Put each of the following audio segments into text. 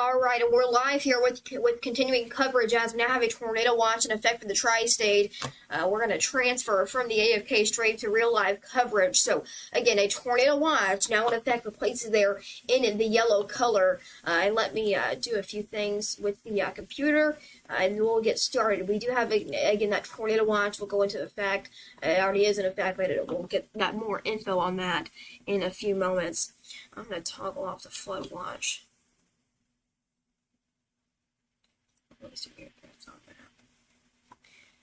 All right, and we're live here with continuing coverage as we now have a tornado watch in effect for the tri-state. We're going to transfer from the AFK straight to real live coverage. So again, a tornado watch now in effect for places there in the yellow color. And let me do a few things with the computer, and we'll get started. We do have again that tornado watch will go into effect. It already is in effect, but we'll get that more info on that in a few moments. I'm going to toggle off the flood watch.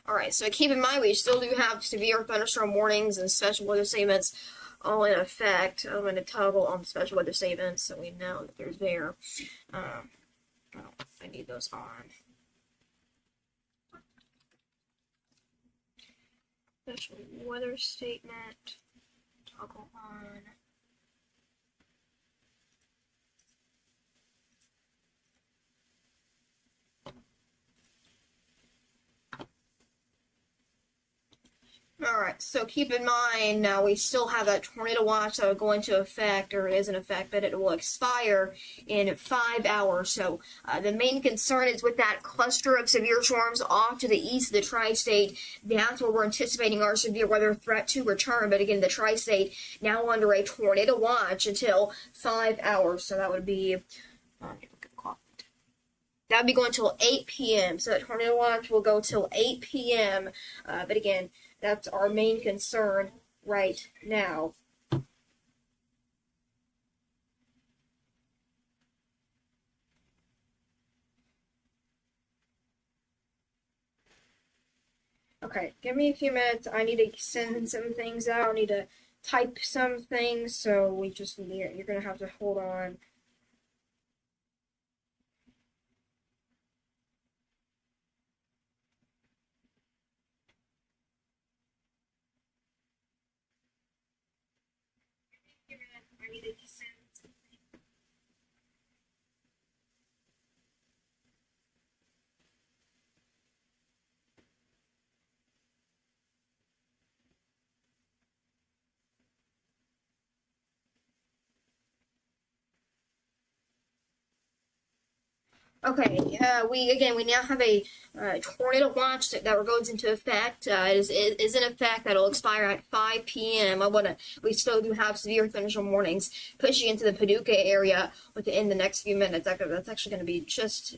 Alright, so keep in mind we still do have severe thunderstorm warnings and special weather statements all in effect. I'm going to toggle on the special weather statements so we know that they're there. I need those on. Special weather statement, toggle on. Alright, so keep in mind now we still have that tornado watch that will go into effect, or it is in effect, but it will expire in 5 hours. So the main concern is with that cluster of severe storms off to the east of the tri-state. That's where we're anticipating our severe weather threat to return. But again, the tri-state now under a tornado watch until 5 hours. So that would be, that would be going till 8 p.m. So that tornado watch will go till 8 p.m. But again, that's our main concern right now. Okay, give me a few minutes. I need to send some things out. I need to type some things, so you're going to have to hold on. I need to send something. Okay, we now have a tornado watch that goes into effect. It is in effect. That'll expire at 5 p.m. We still do have severe thunderstorm warnings pushing into the Paducah area within the next few minutes. That's actually going to be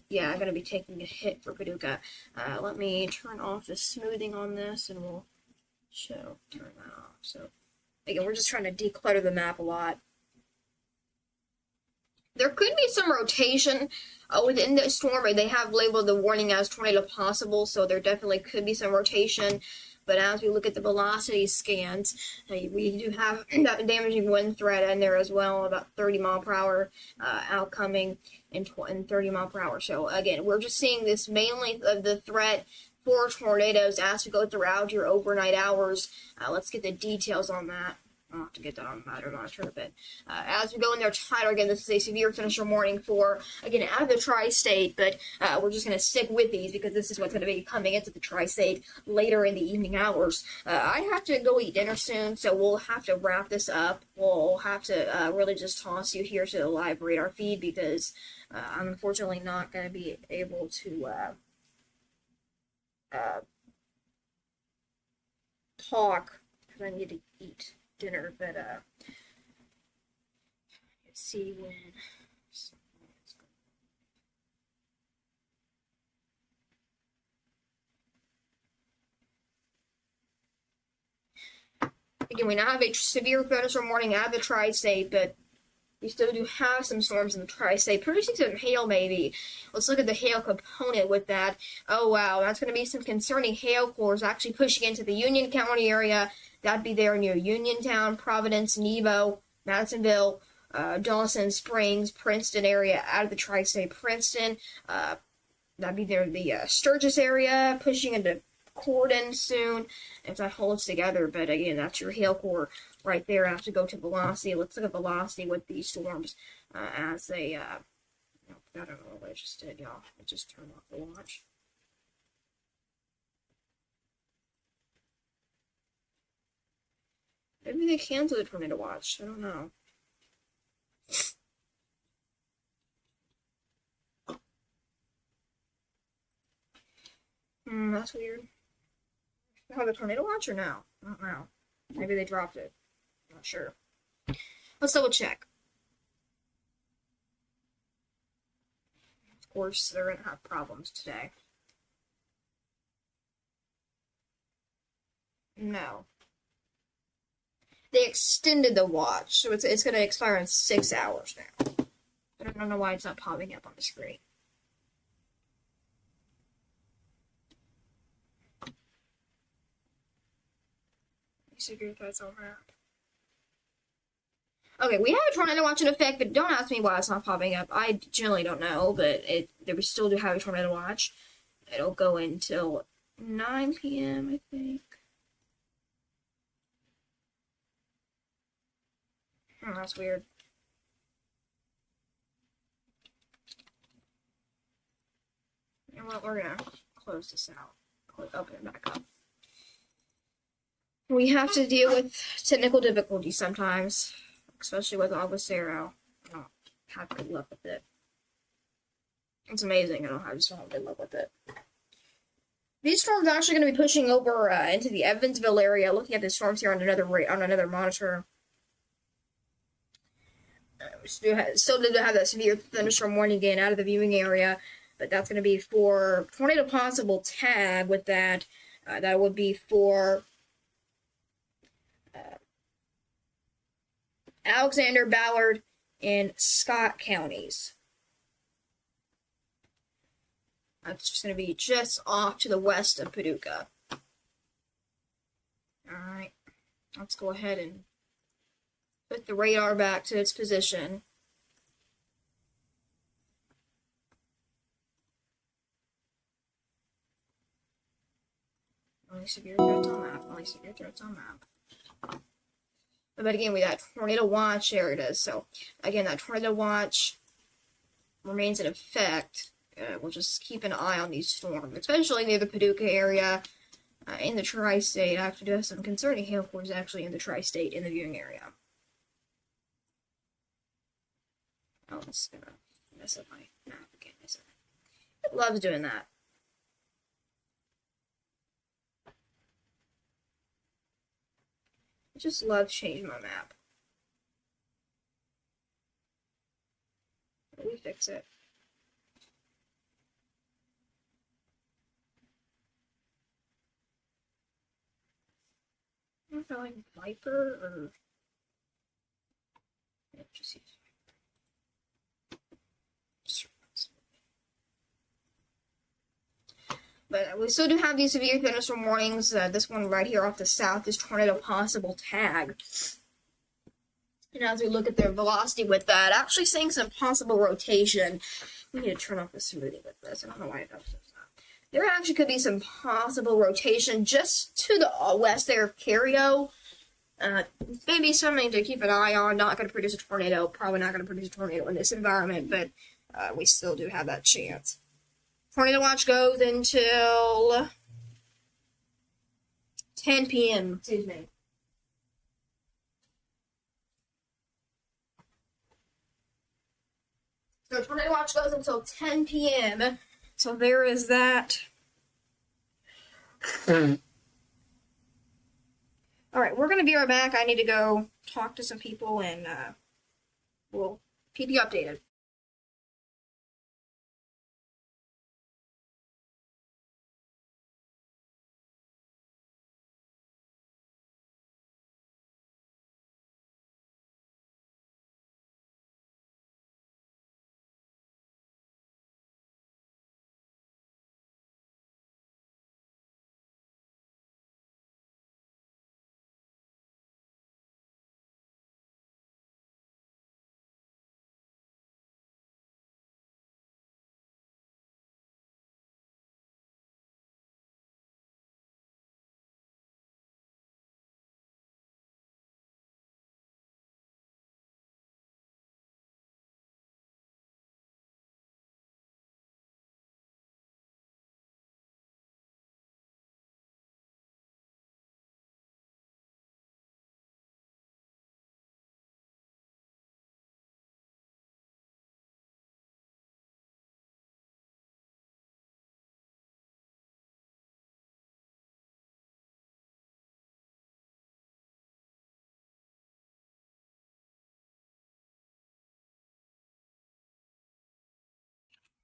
going to be taking a hit for Paducah. Let me turn off the smoothing on this, and we'll turn that off. So again, we're just trying to declutter the map a lot. There could be some rotation within the storm. They have labeled the warning as tornado possible, so there definitely could be some rotation. But as we look at the velocity scans, we do have that damaging wind threat in there as well, about 30 mile per hour outcoming and 30 mile per hour. So again, we're just seeing this mainly of the threat for tornadoes as we go throughout your overnight hours. Let's get the details on that. I'll have to get that on the matter monitor, but as we go in there tighter, again, this is a severe thunderstorm warning for, again, out of the tri-state, but we're just going to stick with these because this is what's going to be coming into the tri-state later in the evening hours. I have to go eat dinner soon, so we'll have to wrap this up. We'll have to really just toss you here to the live radar feed because I'm unfortunately not going to be able to talk because I need to eat dinner, but let's see when. Again, we now have a severe thunderstorm warning out of the tri-state, but we still do have some storms in the tri-state, producing some hail maybe. Let's look at the hail component with that. Oh wow, that's going to be some concerning hail cores actually pushing into the Union County area. That'd be there near Uniontown, Providence, Nebo, Madisonville, Dawson Springs, Princeton area, out of the tri-state Princeton. That'd be there the Sturgis area, pushing into Corden soon, if that holds together. But again, that's your hail core right there. I have to go to velocity. Let's look at velocity with these storms as they, I don't know what I just did, y'all. I just turned off the watch. Maybe they canceled it for me to watch. I don't know. That's weird. Have a tornado watch or no? I don't know. Maybe they dropped it. I'm not sure. Let's double check. Of course, they're gonna have problems today. No. They extended the watch, so it's gonna expire in 6 hours now. I don't know why it's not popping up on the screen. Secret that's on that. Okay, we have a tornado watch in effect, but don't ask me why it's not popping up. I generally don't know, but we still do have a tornado watch. It'll go until 9 p.m. I think. Oh, that's weird. You know what? We're gonna close this out. Open it back up. We have to deal with technical difficulties sometimes, especially with Aguacero. I don't have good luck with it. It's amazing. I just don't have good luck with it. These storms are actually going to be pushing over into the Evansville area. Looking at the storms here on another monitor. We still did have that severe thunderstorm warning again out of the viewing area, but that's going to be for tornado possible tag with that. That would be for Alexander, Ballard, and Scott counties. That's just going to be just off to the west of Paducah. Alright, let's go ahead and put the radar back to its position. Only severe threats on map. Only severe threats on map. But again, we got tornado watch. There it is. So again, that tornado watch remains in effect. We'll just keep an eye on these storms, especially near the Paducah area, in the tri-state. I actually do have some concerning hail force actually in the tri-state in the viewing area. Oh, it's gonna mess up my map again, isn't it? It loves doing that. I just love changing my map. But we fix it. I don't know if I like Viper or... Yeah, just use But we still do have these severe thunderstorm warnings. This one right here off the south is tornado possible tag. And as we look at their velocity with that, actually seeing some possible rotation. We need to turn off the smoothing with this. I don't know why it does that. There actually could be some possible rotation just to the west there of Cario. Maybe something to keep an eye on. Not going to produce a tornado. Probably not going to produce a tornado in this environment, but we still do have that chance. Tornado watch goes until 10 p.m. Excuse me. So tornado watch goes until 10 p.m. So there is that. All right, we're going to be right back. I need to go talk to some people, and we'll keep you updated.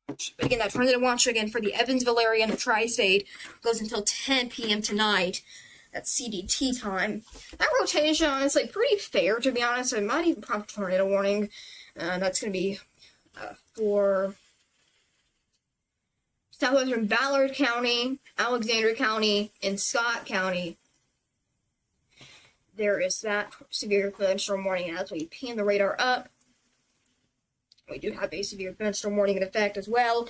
But again, that tornado watch again for the Evansville area and the tri-state goes until 10 p.m. tonight. That's CDT time. That rotation, honestly, pretty fair, to be honest. It might even prompt a tornado warning. That's going to be for southwestern Ballard County, Alexander County, and Scott County. There is that severe thunderstorm warning as we pan the radar up. We do have a severe thunderstorm warning in effect as well.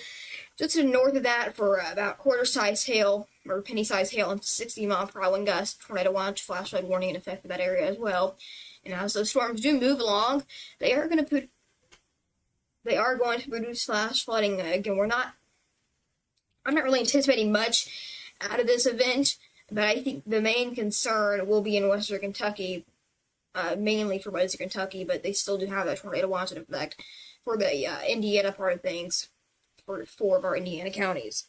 Just to the north of that for about quarter-size hail, or penny-size hail, and 60-mile-per-hour wind gust, tornado watch, flash flood warning in effect for that area as well. And as those storms do move along, they are going to produce flash flooding. Again, I'm not really anticipating much out of this event, but I think the main concern will be in Western Kentucky, mainly for Western Kentucky, but they still do have that tornado watch in effect for the Indiana part of things, for 4 of our Indiana counties.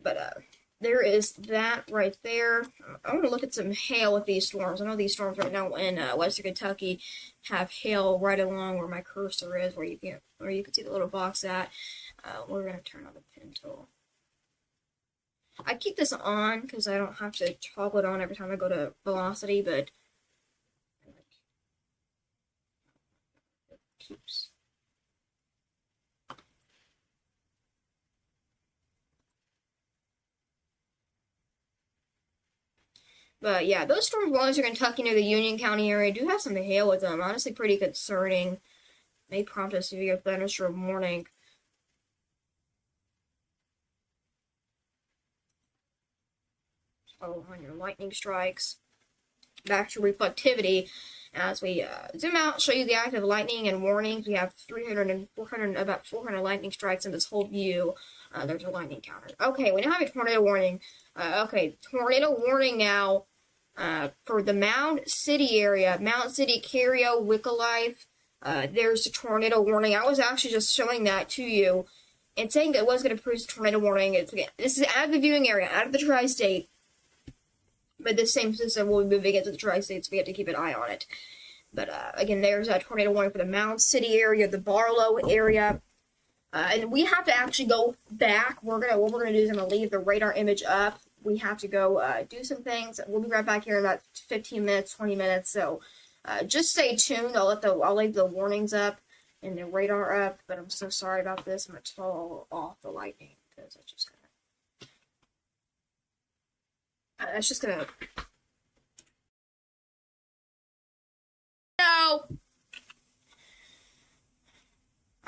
But there is that right there. I want to look at some hail with these storms. I know these storms right now in Western Kentucky have hail right along where my cursor is, where you can see the little box at. We're going to turn on the pen tool. I keep this on because I don't have to toggle it on every time I go to velocity, but it keeps. But yeah, those storms in Western Kentucky near the Union County area do have some hail with them. Honestly, pretty concerning. May prompt a severe thunderstorm warning. Oh, on your lightning strikes. Back to reflectivity. As we zoom out, show you the active lightning and warnings. We have about 400 lightning strikes in this whole view. There's a lightning counter. Okay, we now have a tornado warning. Tornado warning now for the Mound City area. Mound City, Cario, Wicklife. There's a tornado warning. I was actually just showing that to you and saying that it was going to produce a tornado warning. This is out of the viewing area, out of the tri-state. But this same system will be moving into the tri-state, so we have to keep an eye on it. But again, there's a tornado warning for the Mound City area, the Barlow area. And we have to actually go back. What we're gonna do is I'm gonna leave the radar image up. We have to go do some things. We'll be right back here in about 15 minutes, 20 minutes. So just stay tuned. I'll leave the warnings up and the radar up. But I'm so sorry about this. I'm gonna toggle off the lightning because it's just gonna. It's just gonna. No.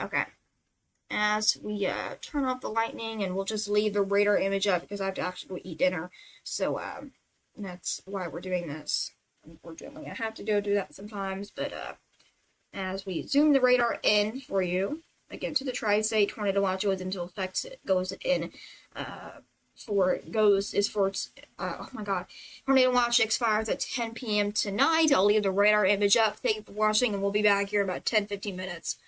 Okay. As we turn off the lightning, and we'll just leave the radar image up because I have to actually go eat dinner. So that's why we're doing this. Unfortunately, I have to do that sometimes. But as we zoom the radar in for you, again to the tri-state, tornado watch goes into effect. It goes in. Oh my god. Tornado watch expires at 10 p.m. tonight. I'll leave the radar image up. Thank you for watching, and we'll be back here in about 10-15 minutes.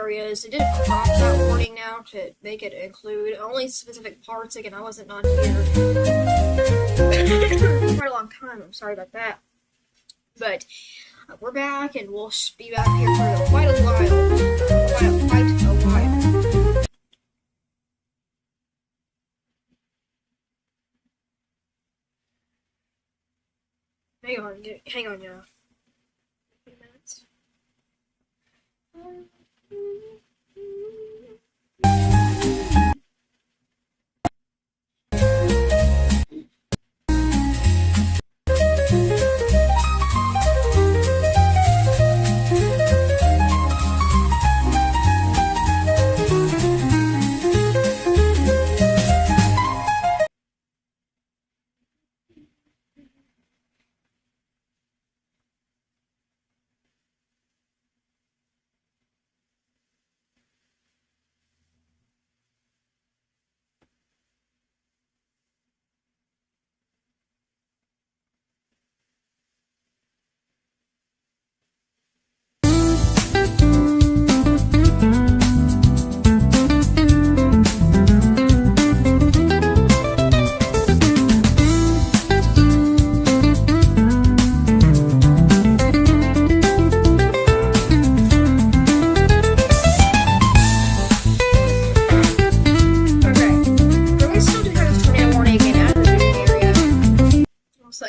areas. It did crop that warning now to make it include only specific parts. Again, I wasn't on here quite a long time. I'm sorry about that. But we're back, and we'll be back here for quite a while. Hang on, yeah. A few minutes.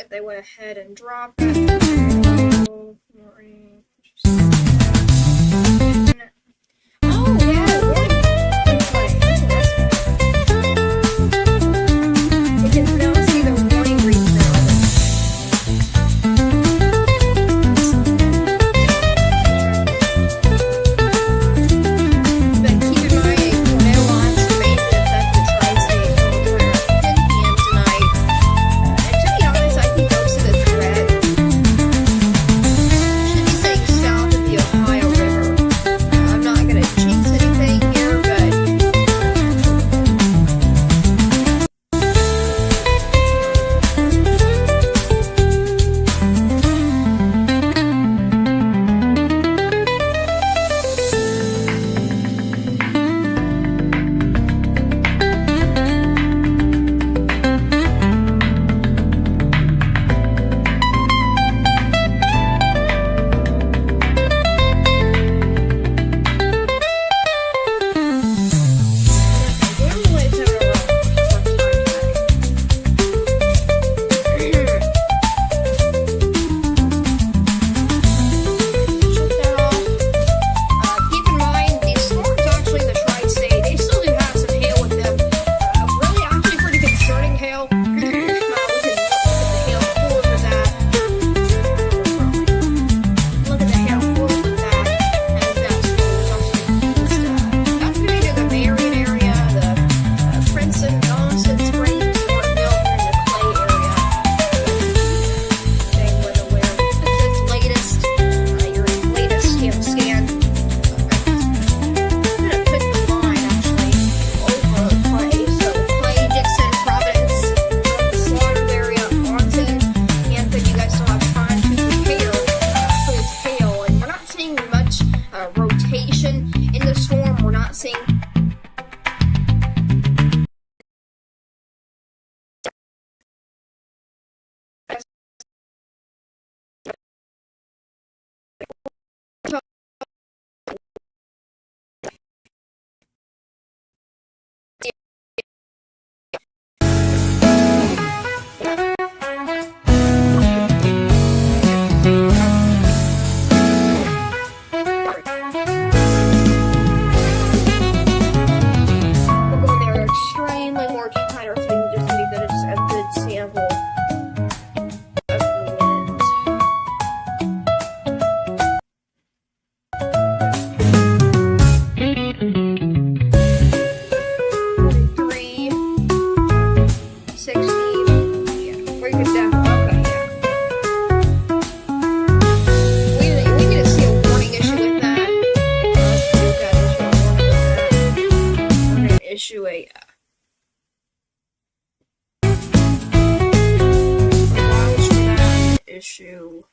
They went ahead and dropped it. Oh, yeah, we can now see the warning reads now. But keep in mind, a tornado watch remains in effect to Tri-State Illinois at 10 p.m. tonight. And to be honest, I think most of the threat should be staying south of the Ohio River. I'm not going to jinx anything here, but keep in mind, these storms actually in the Tri-State, they still do have some hail with them. Really, actually pretty concerning hail. We can look at the hail forward with that. Look at the hail forward with that. And that's going to be near the Marion area, the Princeton, Donaldson Springs, Martinville, and the Clay area. Same weather where this latest, your latest scan. I'm gonna put the line actually over Clay. So Clay, Dixon, Providence, Slaughter area, Arlington, Hampton. You guys still have time to prepare for this hail, and we're not seeing much rotation in the storm. We're not seeing we're going there extremely more tighter, so you just need that as a good sample of the winds. 43, 60, yeah, we could definitely, okay, yeah. We need to see a warning issue with that. We've got to issue a warning with that. We're going to issue a watch for that issue.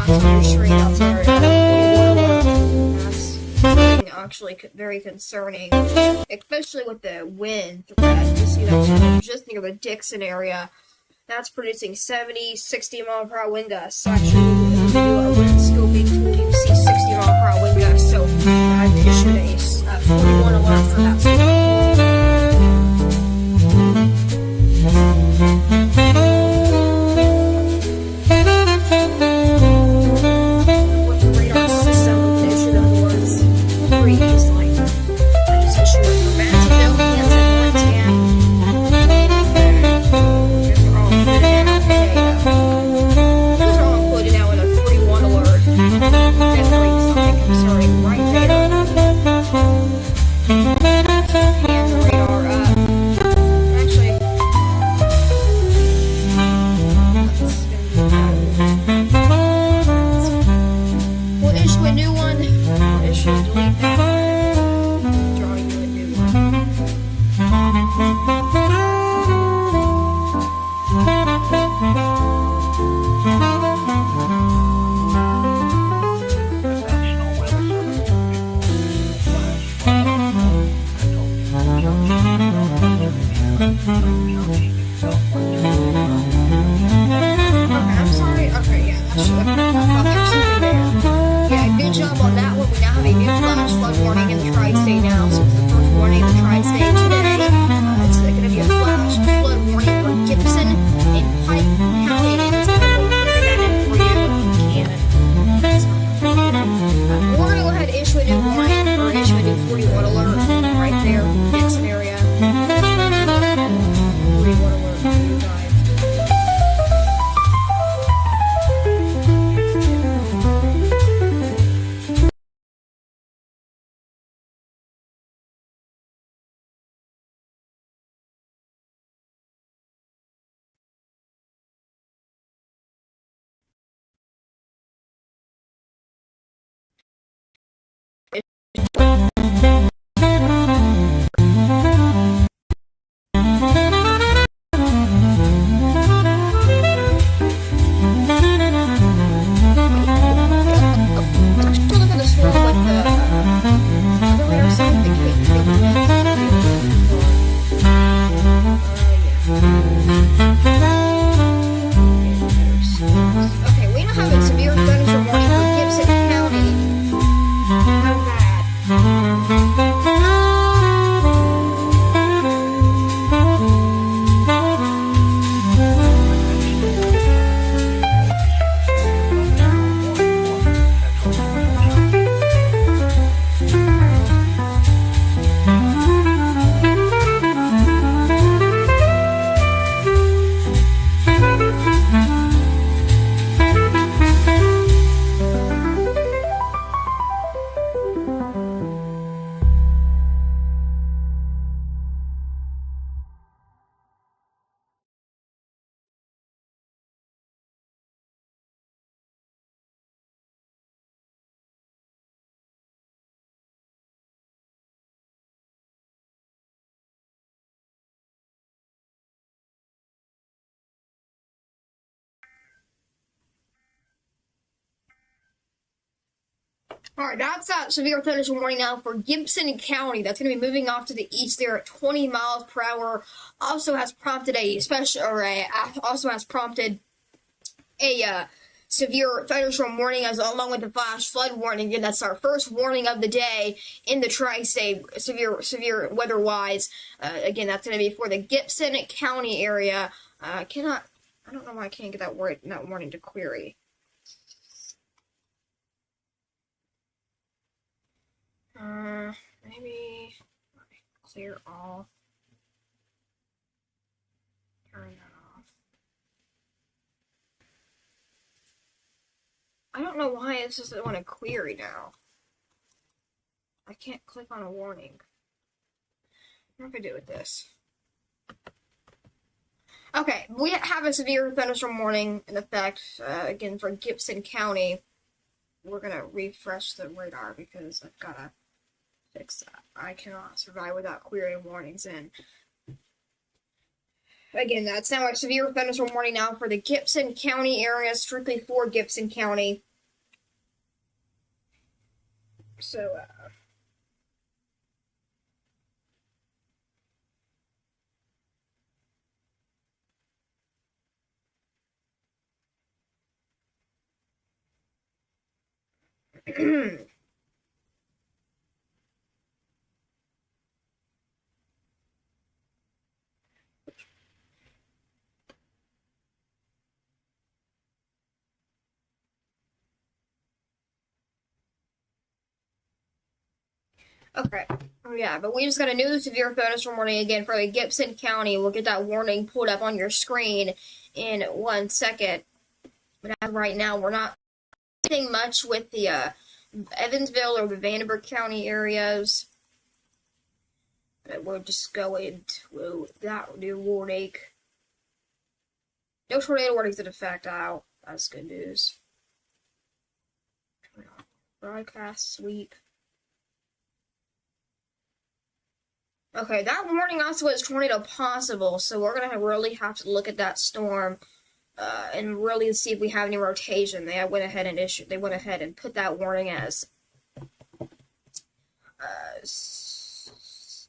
on your screen. That's our that's something actually very concerning, especially with the wind threat. You see that just near the Dixon area. That's producing 70, 60 mile per hour wind gusts. So actually, when you do a wind scoping tool, you see 60 mile per hour wind gusts. So I've issued a 41 alert for that. With the radar system, we can issue the alerts pretty easily. I just issue it for Manzanville, Kansas, Montana. Those are all included now in a 41 alert. Definitely something concerning right there. And the radar actually, we'll issue a new one. We'll issue delete that. Drawing you a new one. I'm sorry. Okay, yeah, that should have. I thought there was something there. Yeah, good job on that one. We now have a new flash flood warning in the tri-state now. So it's the first warning in the tri-state today. It's going to be a flash flood warning for Gibson and Pike County. And it's going to go put that in for you if you can. We're going to go ahead and issue a new warning or issue a new 41 alert right there, Dixon area. 41 alert for you guys. Okay, we don't have a severe thunderstorm warning for Gibson County. How's Alright, that's that severe thunderstorm warning now for Gibson County. That's going to be moving off to the east there at 20 miles per hour. Also has prompted a severe thunderstorm warning along with the flash flood warning. Again, that's our first warning of the day in the tri-state, severe weather-wise. Again, that's going to be for the Gibson County area. I don't know why I can't get that warning to query. Maybe clear all. Turn that off. I don't know why it doesn't want to query now. I can't click on a warning. What do I do with this? Okay, we have a severe thunderstorm warning in effect, again, for Gibson County. We're going to refresh the radar because I've got to fix that. I cannot survive without querying warnings in. Again, that's now a severe thunderstorm warning now for the Gibson County area, strictly for Gibson County. So, okay. Oh, yeah, but we just got a new severe thunderstorm warning again for the Gibson County. We'll get that warning pulled up on your screen in 1 second. But as of right now, we're not doing much with the Evansville or the Vandenberg County areas. But we're just going to that new warning. No tornado warnings in effect out. That's good news. Broadcast sweep. Okay, that warning also was tornado possible, so we're gonna really have to look at that storm and really see if we have any rotation. They went ahead and put that warning as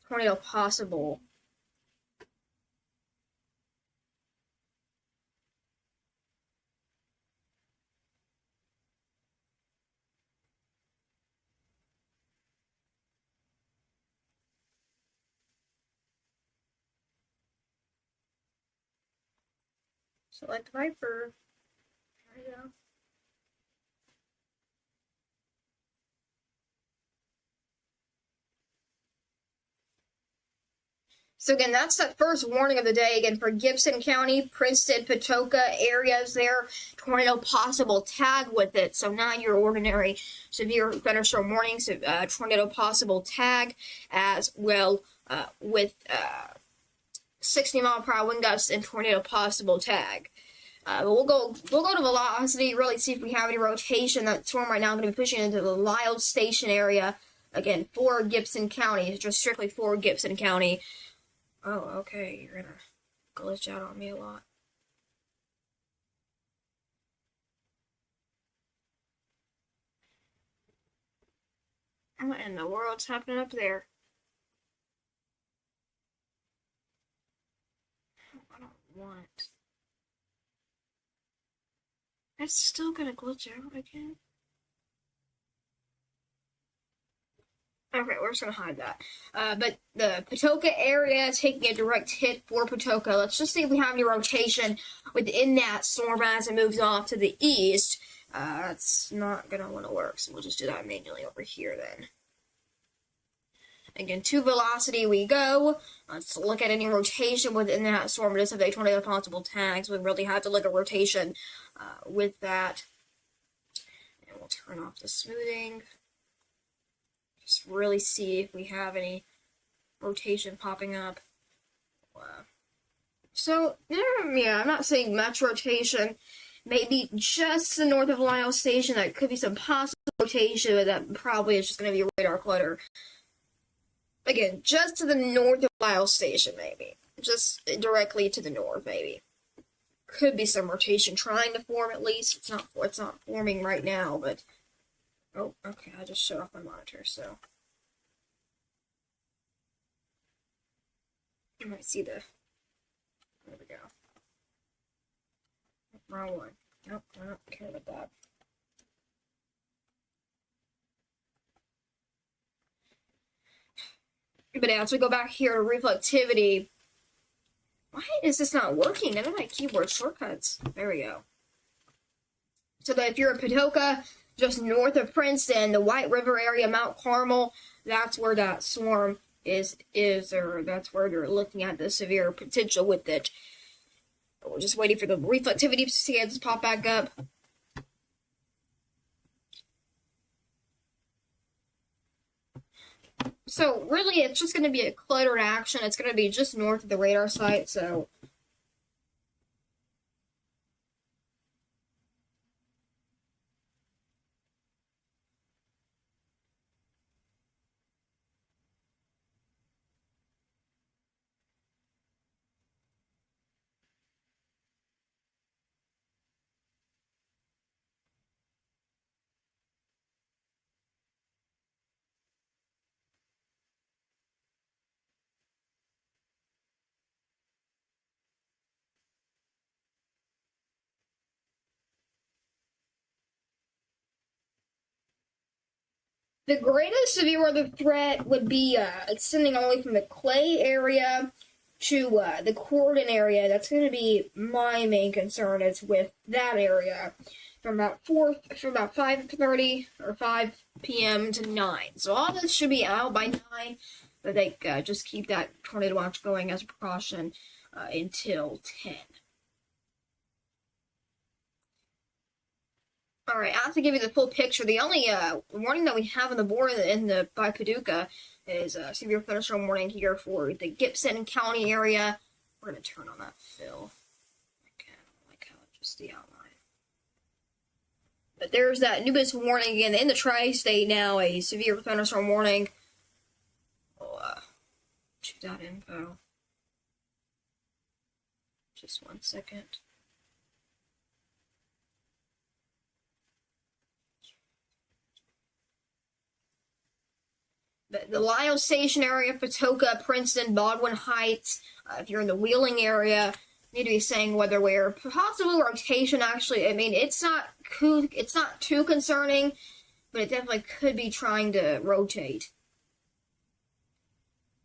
tornado possible. Select Viper. There you go. So again, that's the first warning of the day. Again, for Gibson County, Princeton, Patoka areas there, tornado possible tag with it. So not your ordinary severe thunderstorm warning, so tornado possible tag as well with 60-mile-per-hour wind gusts and tornado possible tag. But we'll go to velocity, really see if we have any rotation. That storm right now is going to be pushing into the Lyle Station area. Again, for Gibson County, just strictly for Gibson County. Oh, okay, you're gonna glitch out on me a lot. What in the world's happening up there? I don't want. It's still gonna glitch out again. Okay, we're just gonna hide that. But the Patoka area taking a direct hit for Patoka. Let's just see if we have any rotation within that storm as it moves off to the east. That's not gonna want to work, so we'll just do that manually over here then. Again, to velocity we go. Let's look at any rotation within that storm. It is a tornado possible tags. We really have to look at rotation with that. And we'll turn off the smoothing. Just really see if we have any rotation popping up. So, yeah, I'm not saying much rotation. Maybe just the north of Lyle Station. That could be some possible rotation, but that probably is just going to be a radar clutter. Again, just to the north of Lyle Station, maybe. Just directly to the north, maybe. Could be some rotation trying to form at least. It's not forming right now, but... Oh, okay, I just shut off my monitor, so... You might see the... There we go. Wrong one. Nope, I don't care about that. But as we go back here to reflectivity, why is this not working? None of my keyboard shortcuts. There we go. So that if you're in Patoka, just north of Princeton, the White River area, Mount Carmel, that's where that swarm is, or that's where you're looking at the severe potential with it. We're just waiting for the reflectivity scans to pop back up. So really, it's just going to be a cluttered action. It's going to be just north of the radar site, so... The greatest severe weather threat would be extending all the way from the Clay area to the Corden area. That's going to be my main concern. Is with that area from about 5:30 or 5 p.m. to 9. So all this should be out by 9. But they just keep that tornado watch going as a precaution until 10. All right, I have to give you the full picture. The only warning that we have on the board by Paducah is severe thunderstorm warning here for the Gibson County area. We're going to turn on that fill. Okay, I don't like how just the outline. But there's that new business warning again in the tri-state now, a severe thunderstorm warning. I'll choose that info. Just 1 second. The Lyle Station area, Patoka, Princeton, Baldwin Heights. If you're in the Wheeling area, you need to be saying weather where possible rotation. Actually, I mean it's not too concerning, but it definitely could be trying to rotate.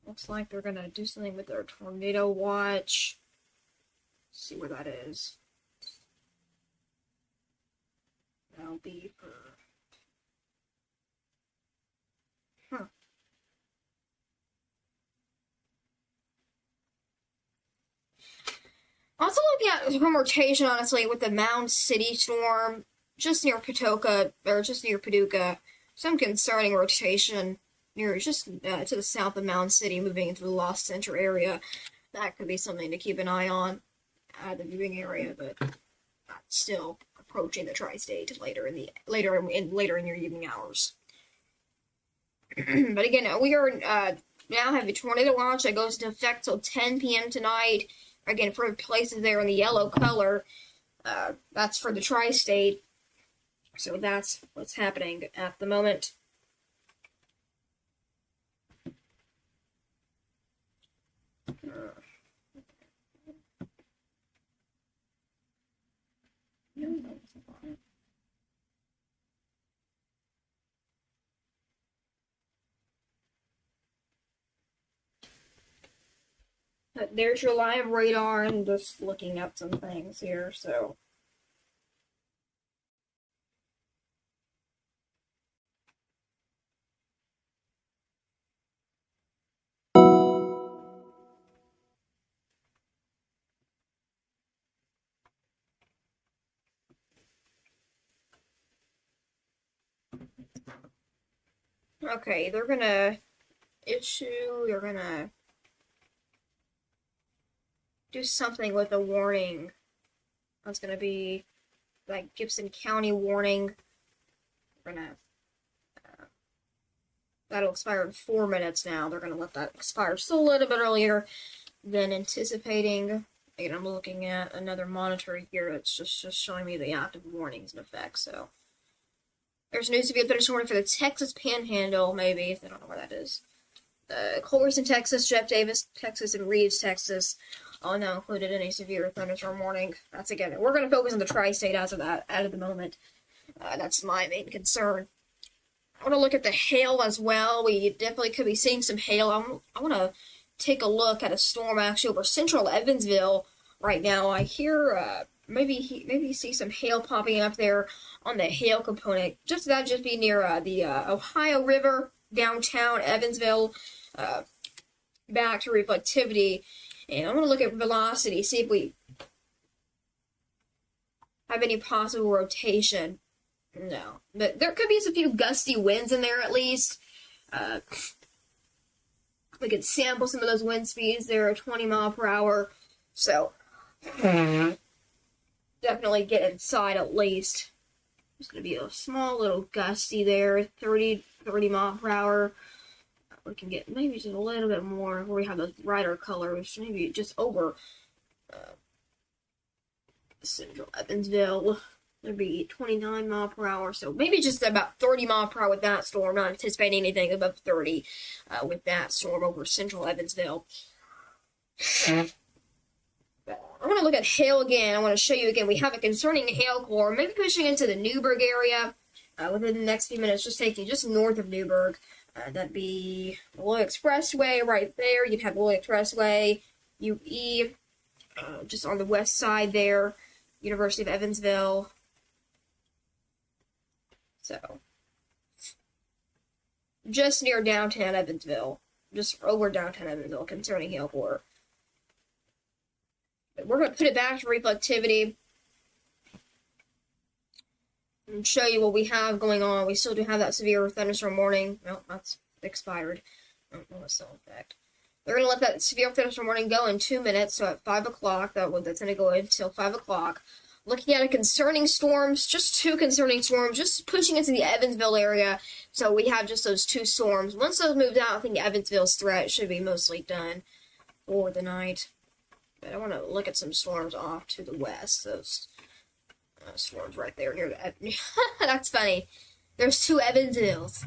Looks like they're gonna do something with their tornado watch. Let's see where that is. That'll be for. Also looking at some rotation, honestly, with the Mound City storm, just near Patoka, or just near Paducah. Some concerning rotation near just to the south of Mound City, moving into the Lost Center area. That could be something to keep an eye on at the viewing area, but still approaching the tri-state later in your evening hours. But again, we are now have a tornado watch that goes into effect till 10 p.m. tonight. Again, for places there in the yellow color, that's for the tri-state. So that's what's happening at the moment. There's your live radar. I'm just looking up some things here, so. Okay, they're gonna do something with a warning. That's gonna be like Gibson County warning. We're gonna that'll expire in 4 minutes now. They're gonna let that expire just a little bit earlier than anticipating. Again, I'm looking at another monitor here. It's just showing me the active warnings in effect. So there's news to be a thunderstorm for the Texas Panhandle, maybe if they don't know where that is. Culberson, Texas, Jeff Davis, Texas, and Reeves, Texas, all now included in a severe thunderstorm warning. That's again, we're going to focus on the tri-state as of the moment. That's my main concern. I want to look at the hail as well. We definitely could be seeing some hail. I want to take a look at a storm actually over central Evansville right now. I hear maybe see some hail popping up there on the hail component. Just be near the Ohio River, downtown Evansville, back to reflectivity. And I'm going to look at velocity, see if we have any possible rotation. No. But there could be a few gusty winds in there at least. We could sample some of those wind speeds. They're 20 mile per hour. So, definitely get inside at least. There's going to be a small little gusty there, 30 mile per hour. We can get maybe just a little bit more where we have those brighter colors, maybe just over central Evansville. There'd be 29 mile per hour, so maybe just about 30 mile per hour with that storm. Not anticipating anything above 30 with that storm over central Evansville. I'm going to look at hail again. I want to show you again. We have a concerning hail core, maybe pushing into the Newburgh area. within the next few minutes, just taking just north of Newburgh. That'd be the Loy Expressway right there. You'd have the Loy Expressway, UE, just on the west side there, University of Evansville. So, just near downtown Evansville. Just over downtown Evansville, concerning hail core. But we're going to put it back to reflectivity and show you what we have going on. We still do have that severe thunderstorm warning. No, that's expired. Oh, it's still in effect. They're going to let that severe thunderstorm warning go in 2 minutes, so at 5 o'clock, that's going to go until 5 o'clock. Looking at a concerning storms, just 2 concerning storms, just pushing into the Evansville area. So we have just those 2 storms. Once those moved out, I think Evansville's threat should be mostly done for the night. But I want to look at some storms off to the west. Those storms right there near the... That's funny. There's 2 Evansvilles.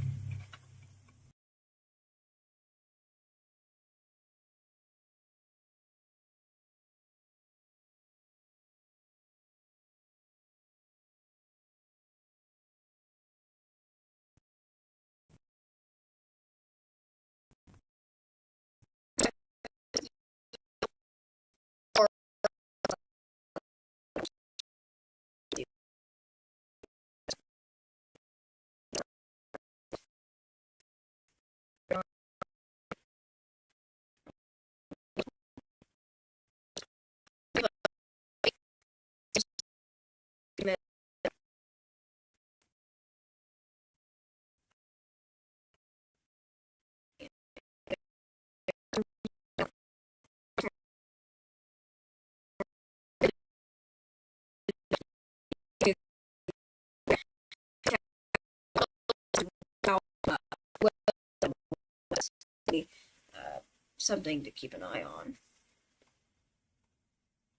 Something to keep an eye on.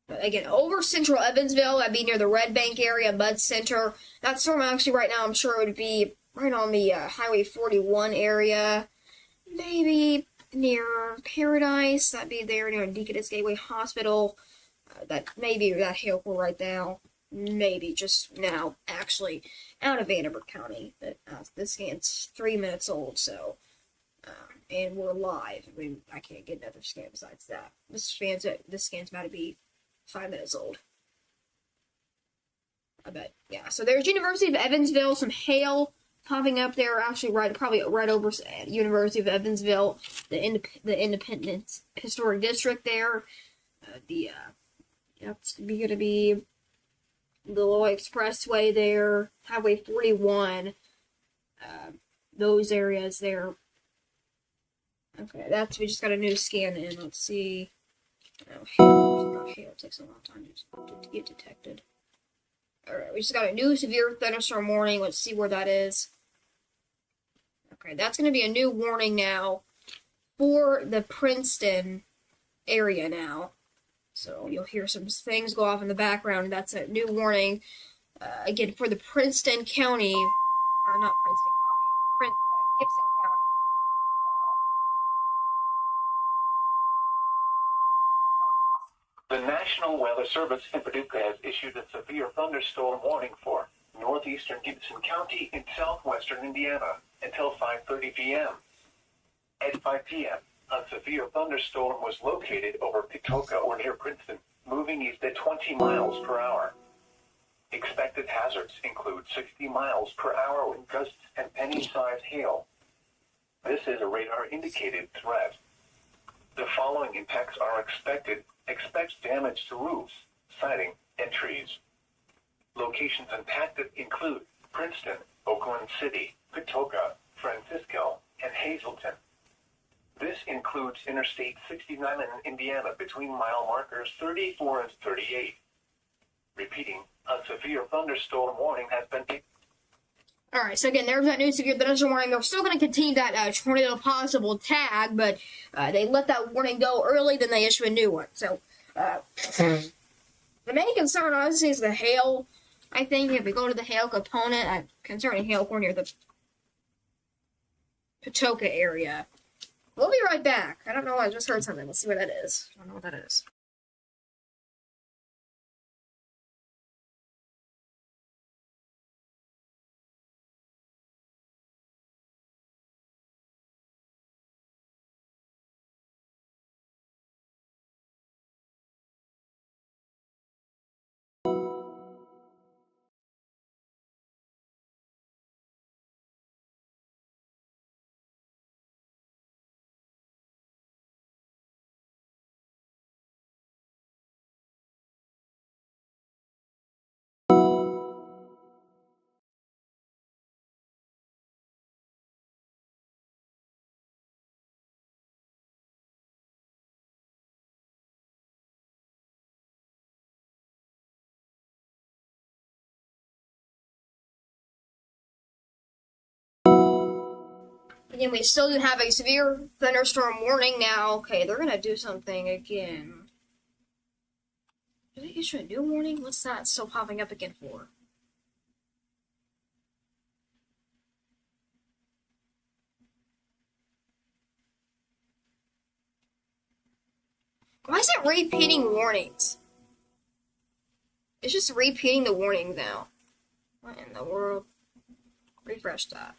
But again, over central Evansville, that'd be near the Red Bank area, Bud Center. That storm actually right now, I'm sure it would be right on the Highway 41 area. Maybe near Paradise. That'd be there near Deaconess Gateway Hospital. That maybe that hail core right now. Maybe just now, actually, out of Vanderburgh County. But this scan's 3 minutes old, so... and we're live. I mean, I can't get another scan besides that. This scan's about to be 5 minutes old. I bet. Yeah. So there's University of Evansville. Some hail popping up there. Actually, probably right over University of Evansville, the Independence Historic District there. That's going to be the Loy Expressway there, Highway 41. Those areas there. Okay, we just got a new scan in. Let's see. Oh, hail takes a long time to get detected. Alright, we just got a new severe thunderstorm warning. Let's see where that is. Okay, that's going to be a new warning now for the Princeton area now. So you'll hear some things go off in the background. That's a new warning. Again, for the Princeton County, or not Princeton County, Gibson County. The National Weather Service in Paducah has issued a severe thunderstorm warning for northeastern Gibson County in southwestern Indiana until 5:30 p.m. At 5 p.m., a severe thunderstorm was located over Patoka or near Princeton, moving east at 20 miles per hour. Expected hazards include 60 miles per hour wind gusts and penny-sized hail. This is a radar-indicated threat. The following impacts are expected. Expect damage to roofs, siding, and trees. Locations impacted include Princeton, Oakland City, Patoka, Francisco, and Hazleton. This includes Interstate 69 in Indiana between mile markers 34 and 38. Repeating, a severe thunderstorm warning has been issued. Alright, so again, there's that new severe thunderstorm warning. They're still going to continue that tornado possible tag, but they let that warning go early, then they issue a new one. So, the main concern, honestly, is the hail. I think if we go to the hail component, concerning hail core near the Patoka area. We'll be right back. I don't know, I just heard something. Let's see what that is. I don't know what that is. Again, we still do have a severe thunderstorm warning now. Okay, they're gonna do something again. Did they issue a new warning? What's that still popping up again for? Why is it repeating warnings? It's just repeating the warning now. What in the world? Refresh that.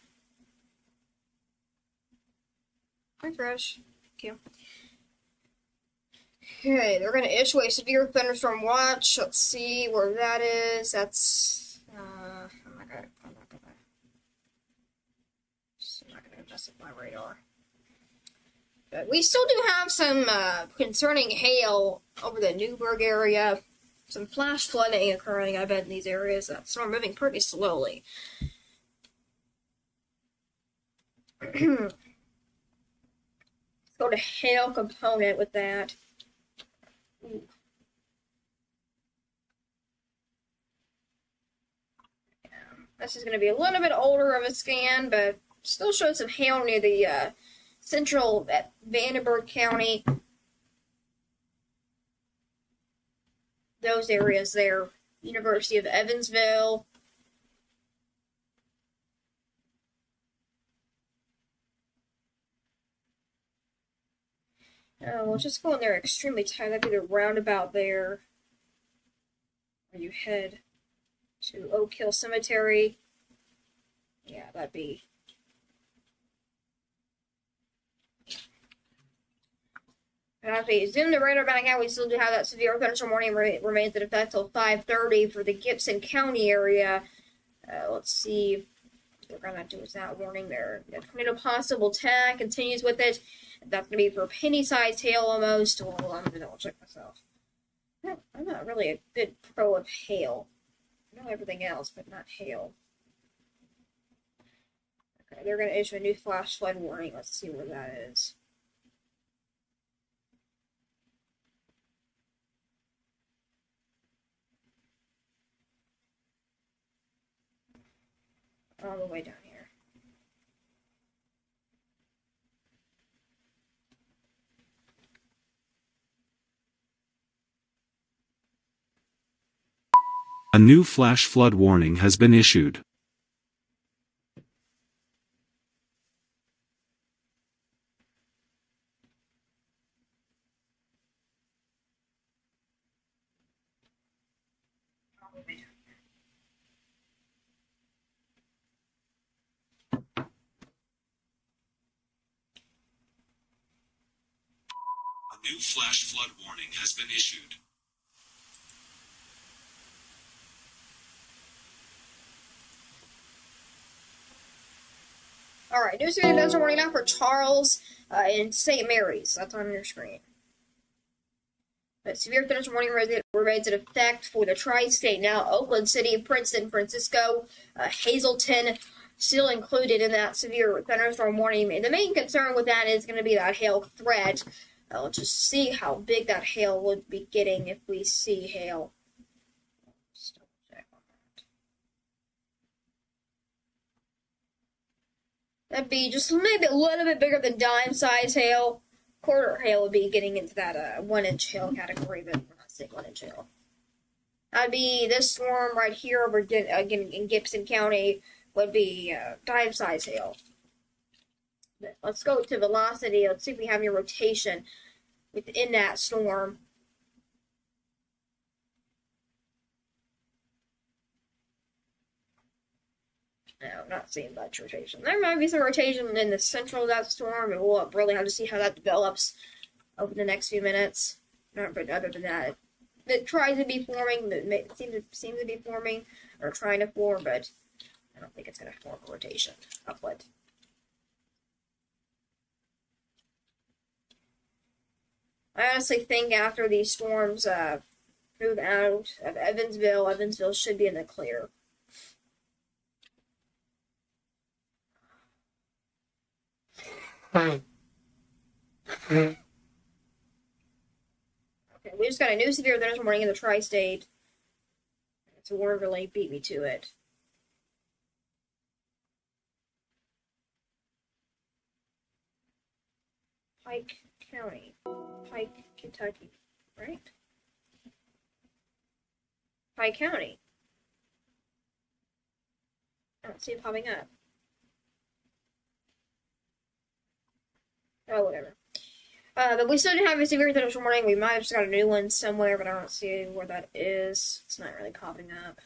Refresh. Thank you. Okay, they're going to issue a severe thunderstorm watch. Let's see where that is. That's, I'm not gonna mess up my radar. But we still do have some concerning hail over the Newburgh area. Some flash flooding occurring, I bet, in these areas. That storm moving pretty slowly. Let's go to hail component with that. Ooh. Yeah, this is going to be a little bit older of a scan, but still shows some hail near the central Vandenberg County. Those areas there. University of Evansville. Oh, we'll just go in there extremely tight. That'd be the roundabout there. Where you head to Oak Hill Cemetery. Yeah, that'd be. If we zoom the radar back out, we still do have that severe thunderstorm warning remains in effect till 5:30 for the Gibson County area. Let's see what they're going to do with that warning there. The tornado possible attack continues with it. That's going to be for penny-sized hail almost. Well, I'm going to double check myself. I'm not really a good pro of hail. I know everything else, but not hail. Okay, they're going to issue a new flash flood warning. Let's see where that is. All the way down here. A new flash flood warning has been issued. A new flash flood warning has been issued. Alright, new severe thunderstorm warning now for Charles and St. Mary's. That's on your screen. But severe thunderstorm warning remains in effect for the tri-state now. Oakland City, Princeton, Francisco, Hazleton, still included in that severe thunderstorm warning. And the main concern with that is going to be that hail threat. Let's just see how big that hail would be getting if we see hail. Just double check on that. That'd be just maybe a little bit bigger than dime-size hail. Quarter hail would be getting into that 1-inch hail category, but we're not seeing 1-inch hail. That'd be this storm right here over again in Gibson County would be dime-size hail. But let's go to velocity. Let's see if we have any rotation within that storm. No, not seeing much rotation. There might be some rotation in the central of that storm, and we'll really have to see how that develops over the next few minutes. But other than that, it tries to be forming. It seems to be forming or trying to form, but I don't think it's going to form a rotation upward. I honestly think after these storms move out of Evansville, Evansville should be in the clear. Okay, we just got a new severe thunderstorm warning in the tri-state. It's a warning relay beat me to it. Pike County. Pike, Kentucky, right? Pike County. I don't see it popping up. Oh, whatever. But we still do have a severe thunderstorm warning. We might have just got a new one somewhere, but I don't see where that is. It's not really popping up.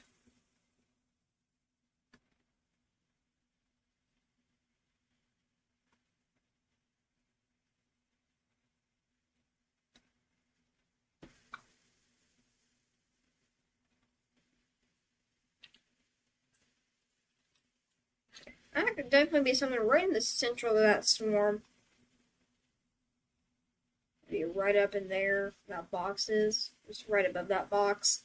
That could definitely be something right in the central of that storm. Be right up in there. That box is just right above that box.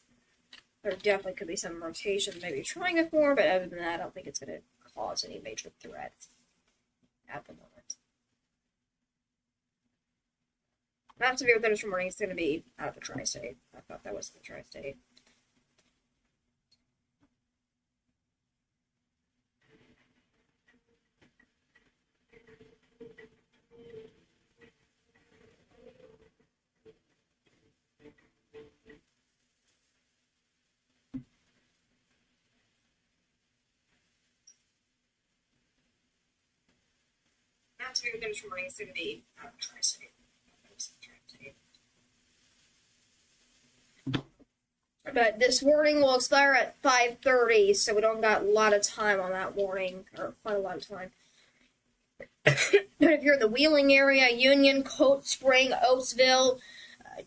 There definitely could be some rotation, maybe trying to form, but other than that, I don't think it's going to cause any major threats at the moment. Not severe thunderstorm warning. It's going to be out of the tri-state. I thought that was the tri-state. Not severe thunderstorm warning. It's going to be out of the tri-state. But this warning will expire at 5:30, so we don't got a lot of time on that warning, or quite a lot of time. But if you're in the Wheeling area, Union, Cold Spring, Oatsville,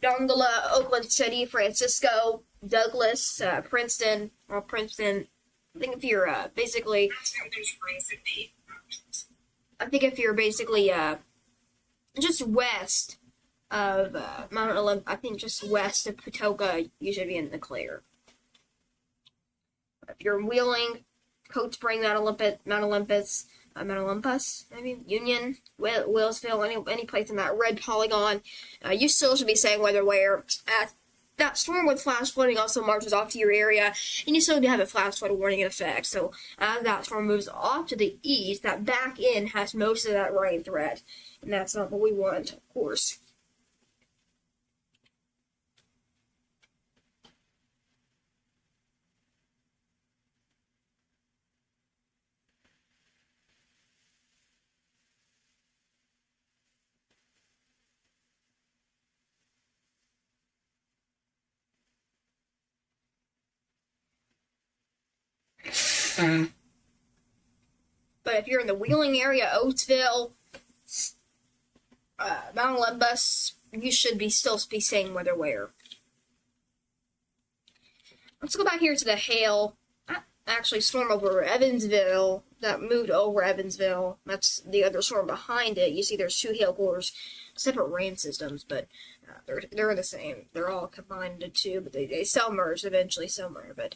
Dongola, Oakland City, Francisco, Douglas, Princeton, I think if you're basically, just west of Mount Olympus, I think just west of Patoka, you should be in the clear. If you're in Wheeling, Cold Spring, Mount Olympus, maybe Union, Wellsville, any place in that red polygon, you still should be saying weather where. That storm with flash flooding also marches off to your area, and you still do have a flash flood warning in effect. So as that storm moves off to the east, that back end has most of that rain threat, and that's not what we want, of course. But if you're in the Wheeling area, Oatsville, Mount Olympus, you should still be saying weather where. Let's go back here to the hail. Actually, storm over Evansville. That moved over Evansville. That's the other storm behind it. You see there's two hail cores, separate rain systems, but they're the same. They're all combined into two, but they submerge eventually somewhere. But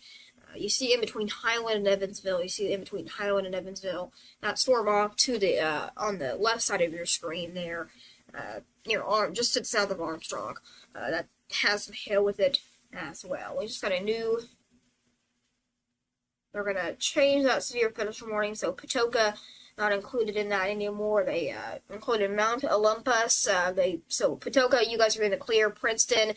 you see in between Highland and Evansville. That storm off to the on the left side of your screen there, near just to the south of Armstrong. That has some hail with it as well. We just got a new. They're gonna change that severe thunderstorm warning, so Patoka not included in that anymore. They included Mount Olympus. So Patoka, you guys are in the clear. Princeton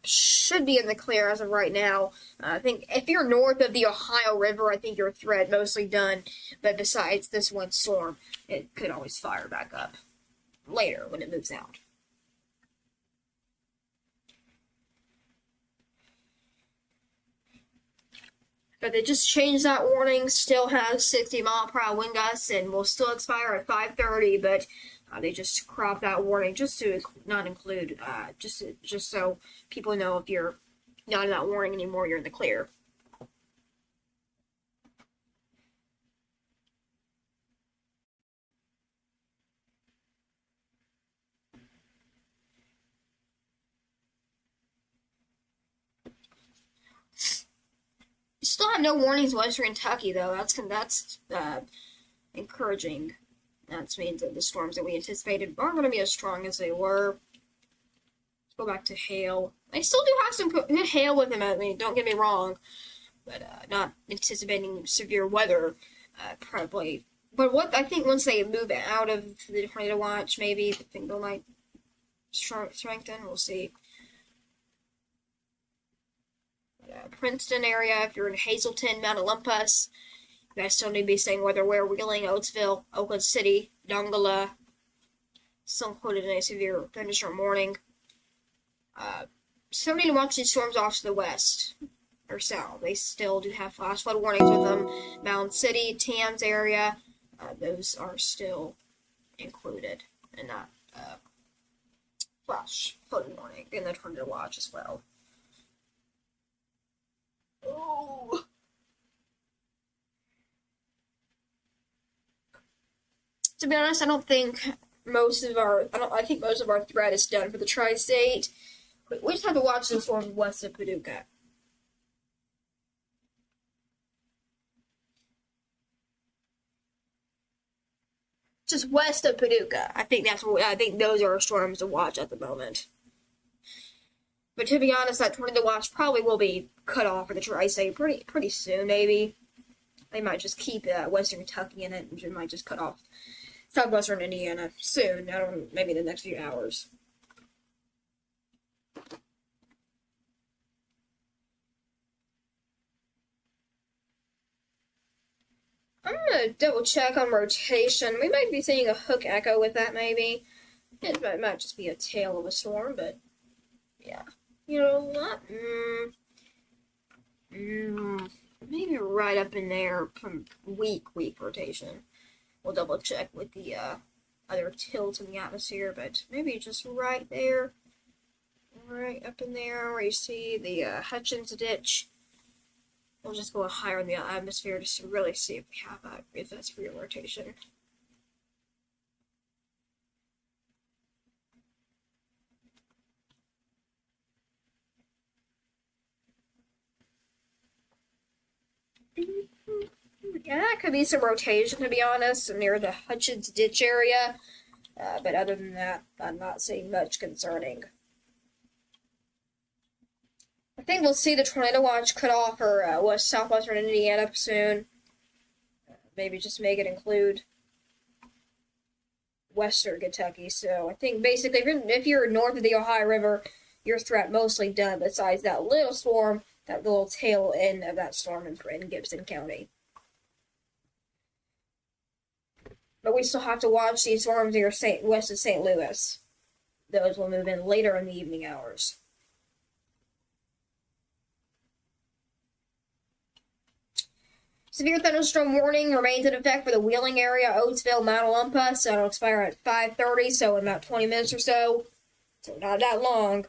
should be in the clear as of right now. I think if you're north of the Ohio River, I think your threat mostly done. But besides this one storm, it could always fire back up later when it moves out. But they just changed that warning, still has 60-mile-per-hour wind gusts, and will still expire at 5:30, but they just cropped that warning just to not include, just so people know if you're not in that warning anymore, you're in the clear. Still have no warnings Western Kentucky, though. That's encouraging. That means that the storms that we anticipated aren't going to be as strong as they were. Let's go back to hail. They still do have some good hail with them. I mean, don't get me wrong, but not anticipating severe weather. Probably But what I think once they move out of the tornado watch, maybe the thing might strengthen. We'll see. Princeton area, if you're in Hazleton, Mount Olympus, you guys still need to be staying weather aware. Wheeling, Oatsville, Oakland City, Dongola, still included in a severe thunderstorm warning. Still need to watch these storms off to the west or south. They still do have flash flood warnings with them. Mound City, Tams area, those are still included in that flash flood warning in the tornado watch as well. Oh. To be honest, I think most of our threat is done for the tri-state. We just have to watch the storms west of Paducah. Just west of Paducah. I think those are our storms to watch at the moment. But to be honest, that tornado watch probably will be cut off for the tri-state pretty soon, maybe. They might just keep Western Kentucky in it, and they might just cut off southwestern Indiana soon. Maybe in the next few hours. I'm gonna double check on rotation. We might be seeing a hook echo with that, maybe. It might just be a tail of a storm, but yeah. You know what? Maybe right up in there from weak rotation. We'll double check with the other tilts in the atmosphere, but maybe just right there. Right up in there where you see the Hutchins Ditch. We'll just go higher in the atmosphere just to really see if we have that, if that's real rotation. Yeah, that could be some rotation, to be honest, near the Hutchins Ditch area. But other than that, I'm not seeing much concerning. I think we'll see the tornado watch cut off for southwestern Indiana soon. Maybe just make it include western Kentucky. So I think basically, if you're north of the Ohio River, your threat mostly done. Besides that little storm, that little tail end of that storm in Gibson County. But we still have to watch these storms near west of St. Louis. Those will move in later in the evening hours. Severe thunderstorm warning remains in effect for the Wheeling area, Oatsville, Mount Olympus. So it'll expire at 5:30, so in about 20 minutes or so. So not that long.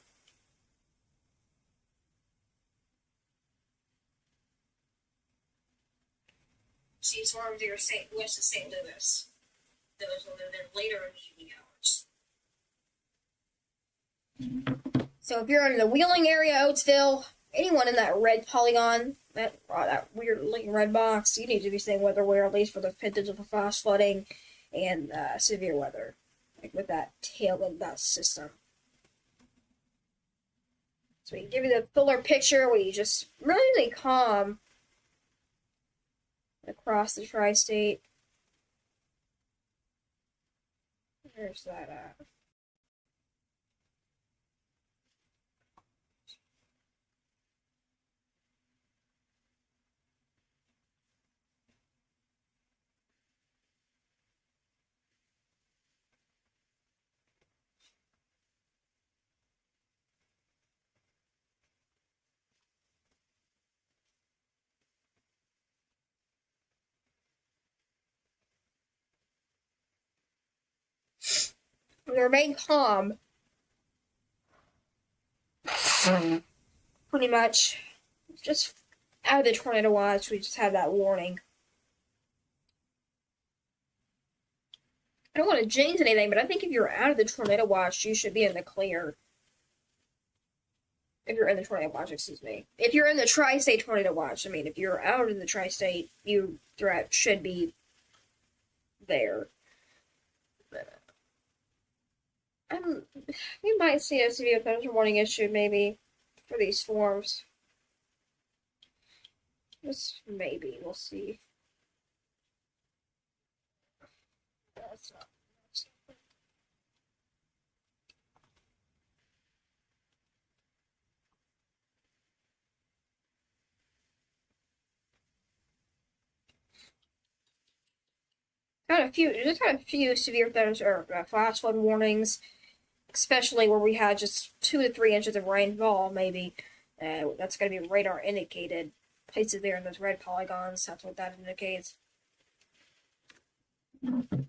See storms near west of St. Louis. Those will move in later in the evening hours. So if you're in the Wheeling area, Oatsville, anyone in that red polygon, that weird looking red box, you need to be staying weather aware, at least for the potential for flash flooding and severe weather, like with that tail of that system. So we can give you the fuller picture where you just really calm across the tri-state. There's that we remain calm. Pretty much. Just out of the tornado watch, we just had that warning. I don't want to jinx anything, but I think if you're out of the tornado watch, you should be in the clear. If you're in the tornado watch, excuse me. If you're in the tri-state tornado watch, I mean, if you're out in the tri-state, your threat should be there. We might see a severe thunderstorm warning issued maybe for these storms. Just maybe, we'll see. that's not. Just had a few severe thunderstorm or flash flood warnings, especially where we had just 2 to 3 inches of rainfall. Maybe that's going to be radar indicated places there in those red polygons. That's what that indicates. We're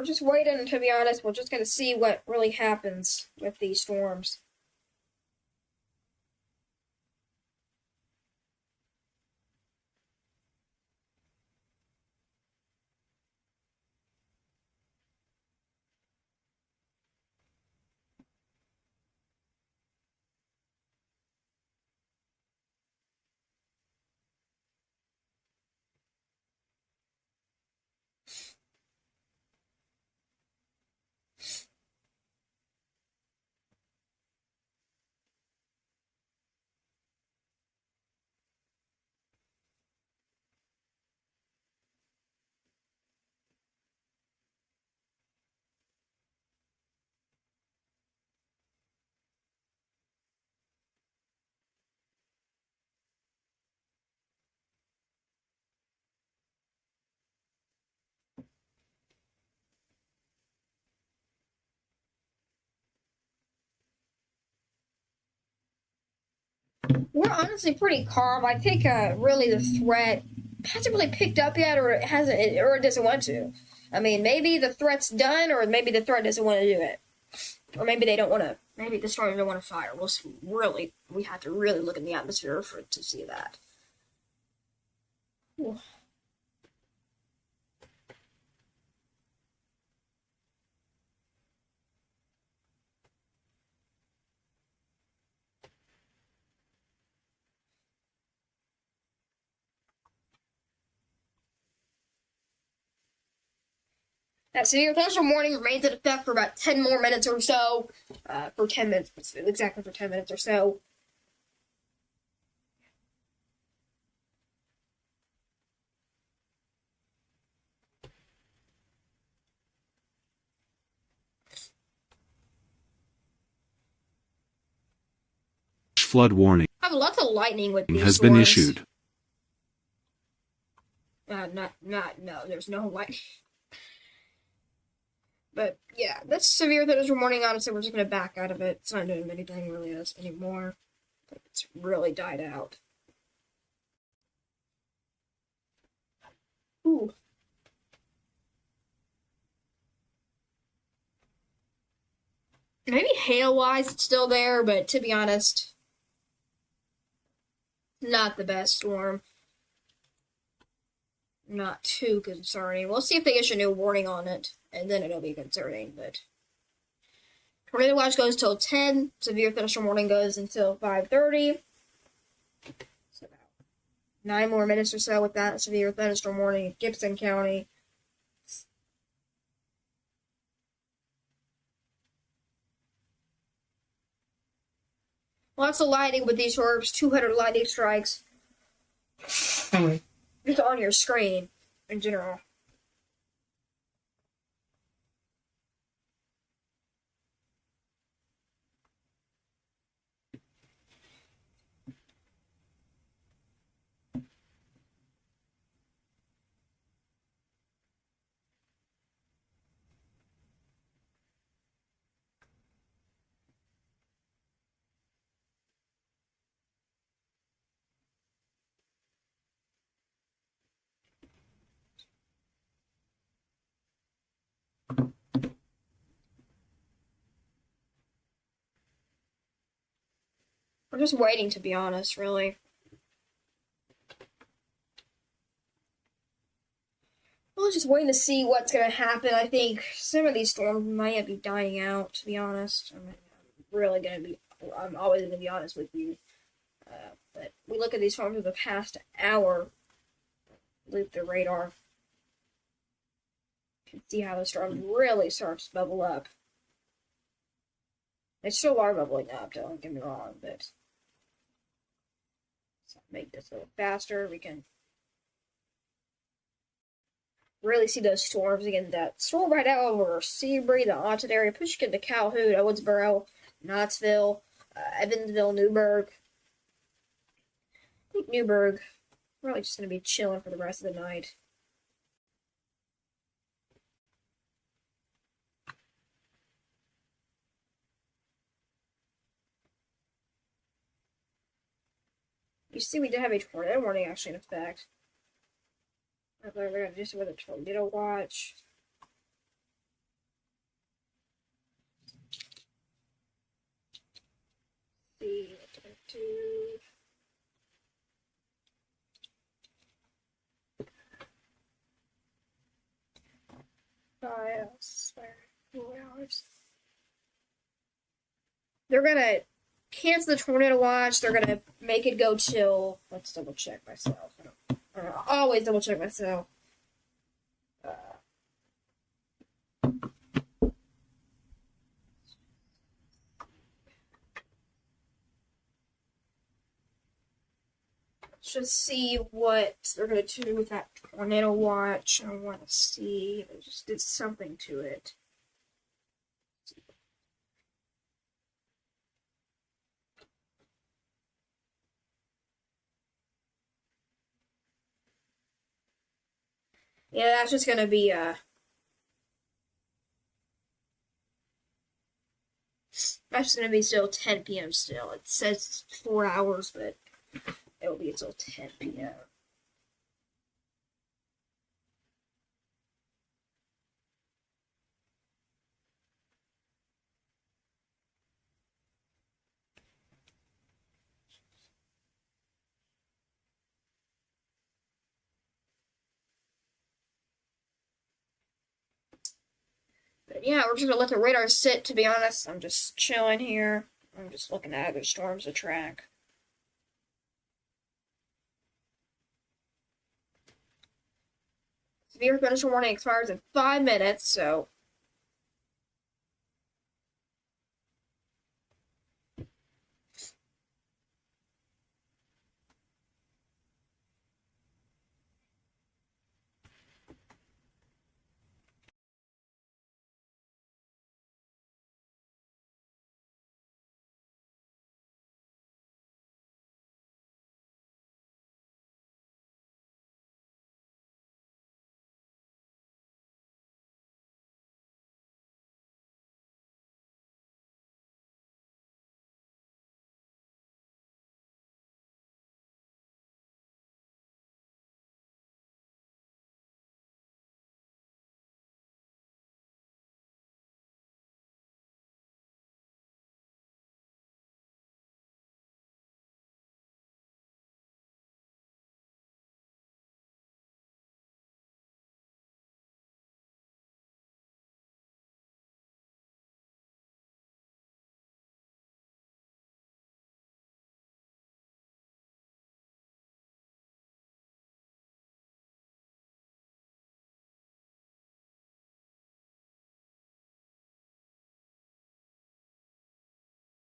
just waiting. To be honest, we're just going to see what really happens with these storms. We're honestly pretty calm. I think really the threat hasn't really picked up yet, or it hasn't, or it doesn't want to. I mean, maybe the threat's done, or maybe the threat doesn't want to do it, or maybe they don't want to. Maybe the storm don't want to fire. We have to really look in the atmosphere to see that. Ooh. That severe thunderstorm warning remains in effect for about 10 more minutes or so. For 10 minutes, exactly for 10 minutes or so. Flood warning I have lots of lightning with these has storms. been issued. No, there's no lightning. But yeah, that's severe thunderstorm warning. Honestly, we're just gonna back out of it. It's not doing anything really anymore. It's really died out. Ooh. Maybe hail-wise it's still there, but to be honest, not the best storm. Not too concerning. We'll see if they issue a new warning on it, and then it'll be concerning, but tornado watch goes till 10. Severe thunderstorm warning goes until 5:30. So about 9 more minutes or so with that severe thunderstorm warning in Gibson County. Lots of lightning with these storms. 200 lightning strikes. Just on your screen in general. We're just waiting, to be honest, really. We're just waiting to see what's going to happen. I think some of these storms might be dying out, to be honest. I'm always going to be honest with you. But we look at these storms over the past hour, loop the radar. You can see how the storm really starts to bubble up. They still are bubbling up, don't get me wrong, but so make this a little faster. We can really see those storms again. That storm right out over Seabury, the Onset area, pushing into Calhoun, Owensboro, Knoxville, Evansville, Newburgh. I think Newburgh probably just going to be chilling for the rest of the night. You see, we did have a tornado warning actually in effect. We're going to do some with a tornado watch. See what they're going to do. Files, 4 hours. They're gonna cancel the tornado watch. They're gonna make it go till. Let's double check myself. I always double check myself. Let's just see what they're gonna do with that tornado watch. I want to see. They just did something to it. Yeah, that's just gonna be that's just gonna be still 10 p.m. still. It says 4 hours, but it'll be until 10 p.m. But yeah, we're just gonna let the radar sit, to be honest. I'm just chilling here. I'm just looking at other storms to track. Severe thunderstorm warning expires in 5 minutes, so.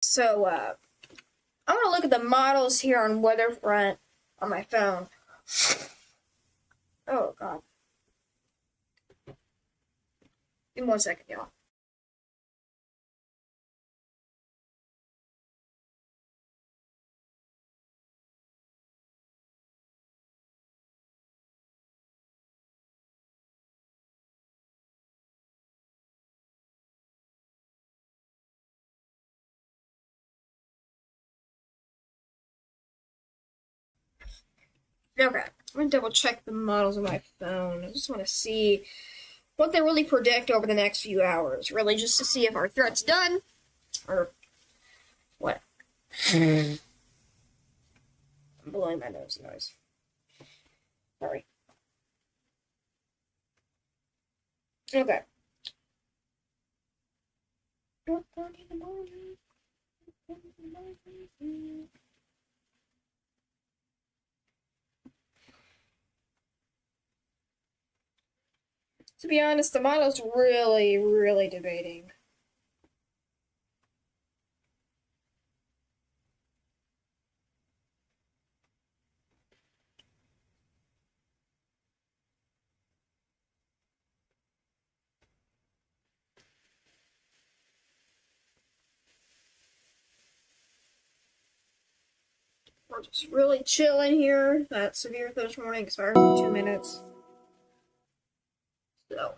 So, I'm gonna look at the models here on Weatherfront on my phone. Oh, God. Give me 1 second, y'all. Okay, I'm gonna double check the models on my phone. I just want to see what they really predict over the next few hours. Really, just to see if our threat's done or what. I'm blowing my nose, guys. Sorry. Okay. To be honest, the model's really, really debating. We're just really chilling here. That severe thirst warning expires in 2 minutes. So.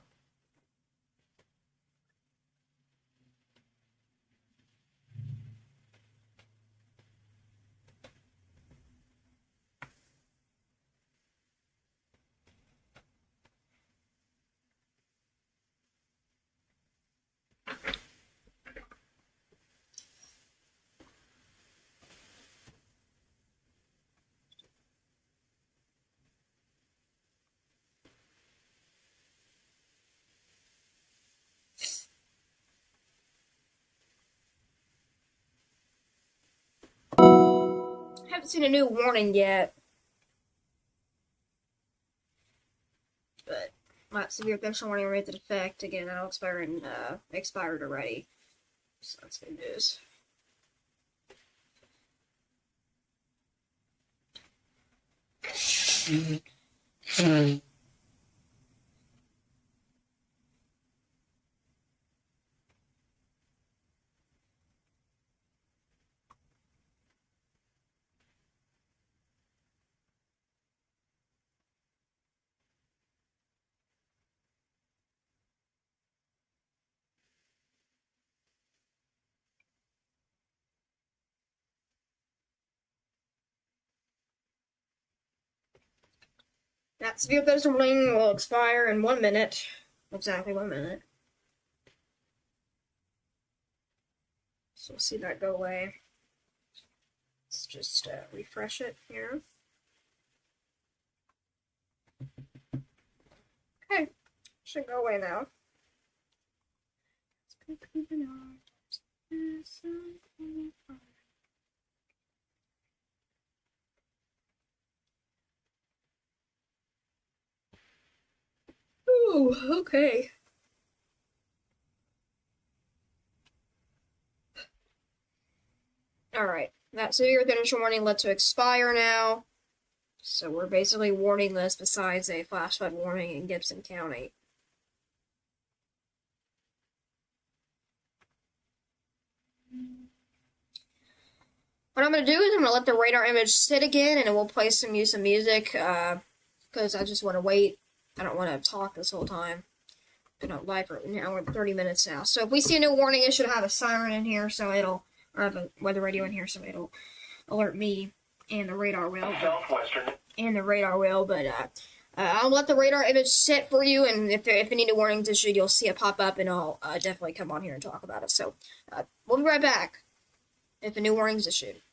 Haven't seen a new warning yet. But that severe thirst warning rated effect again. That'll expire in expired already. So that's good news. That severe thirst warning will expire in 1 minute. Exactly 1 minute. So we'll see that go away. Let's just refresh it here. Okay, should go away now. Ooh, okay. Alright, that severe thirst warning led to expire now. So we're basically warning this besides a flash flood warning in Gibson County. What I'm going to do is I'm going to let the radar image sit again, and we'll play some music, because I just want to wait. I don't want to talk this whole time. Been on live for an hour and 30 minutes now. So if we see a new warning, it should have a siren in here, so it'll, or have a weather radio in here, so it'll alert me, and the radar will. Southwestern. And the radar will, but I'll let the radar image sit for you, and if any new warnings issued, you'll see it pop up, and I'll definitely come on here and talk about it. So we'll be right back if a new warning's issued.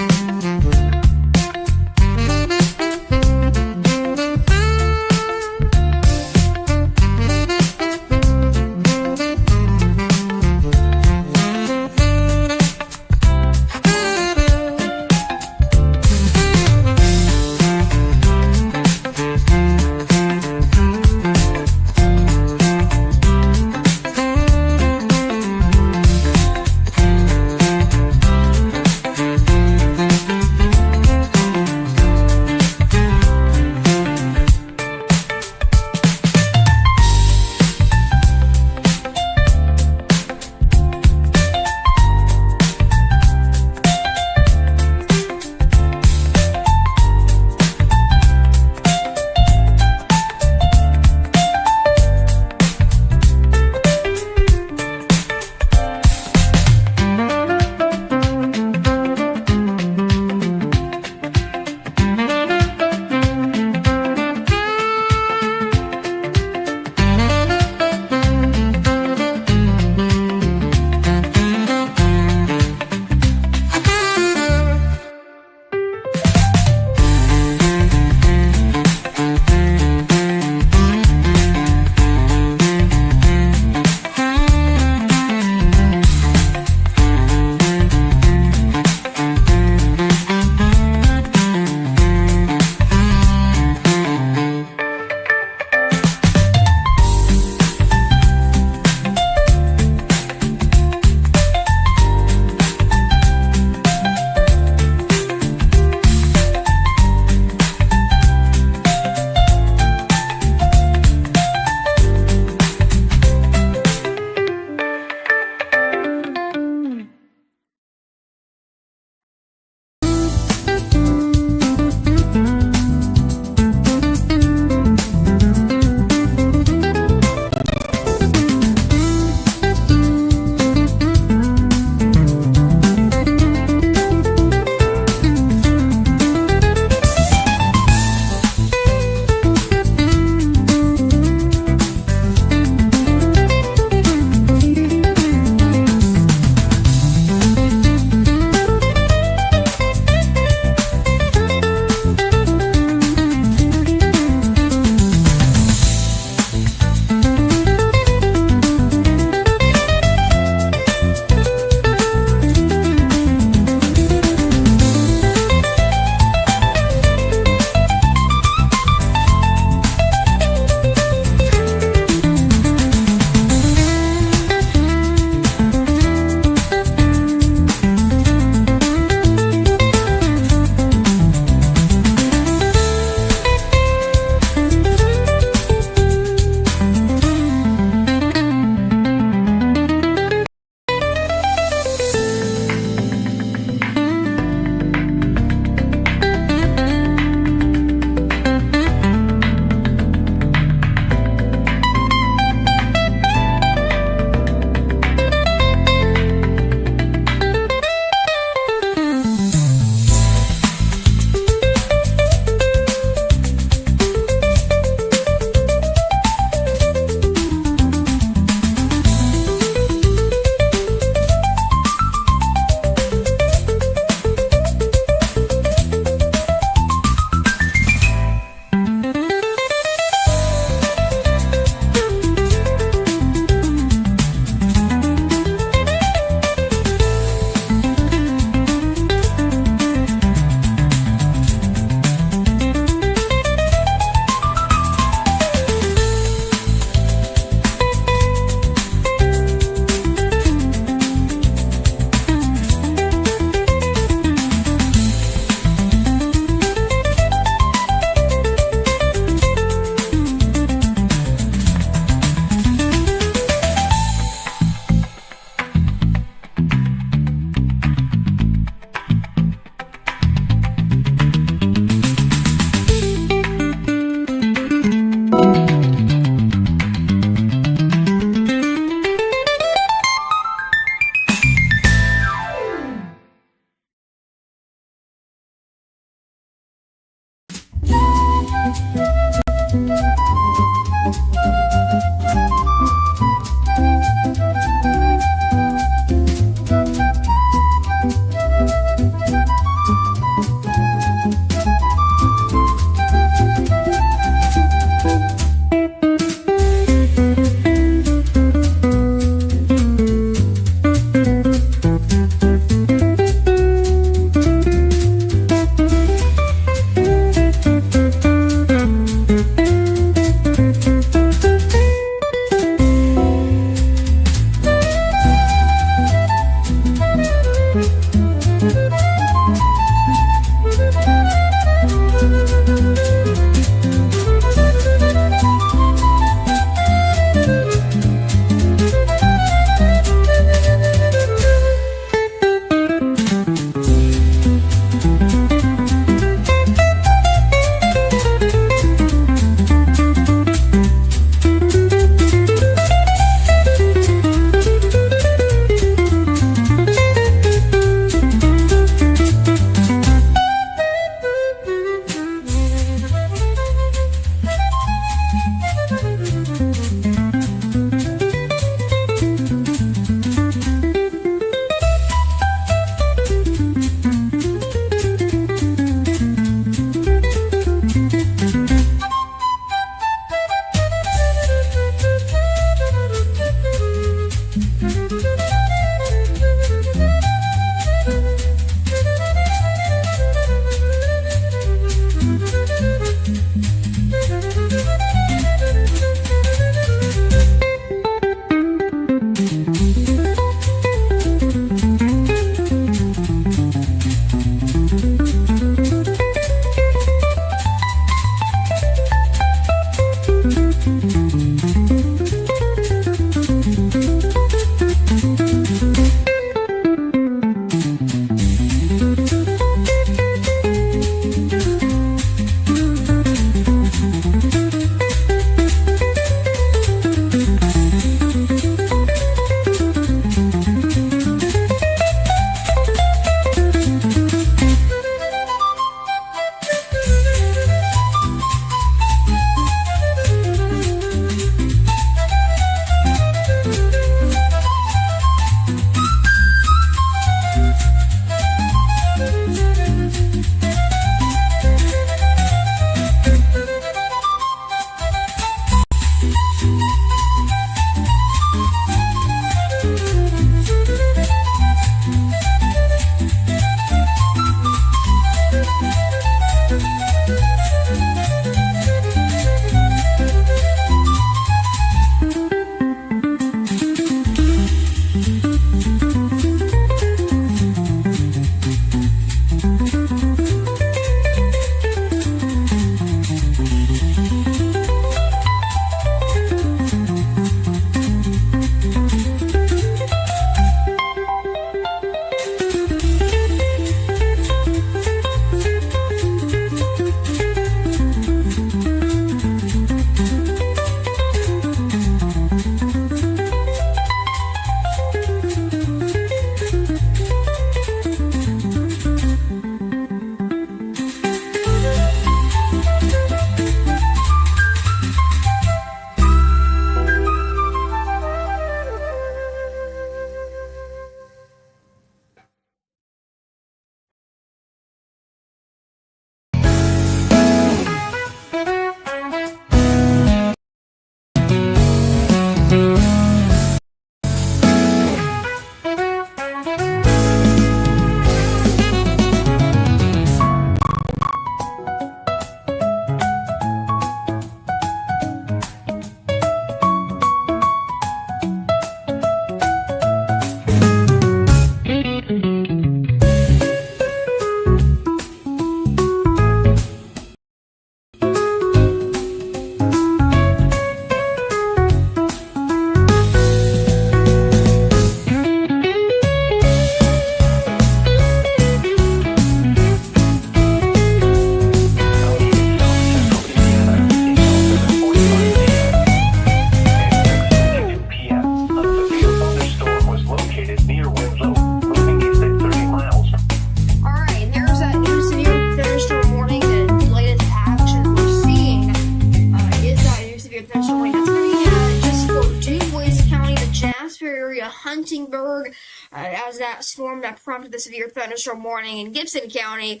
as that storm that prompted the severe thunderstorm warning in Gibson County,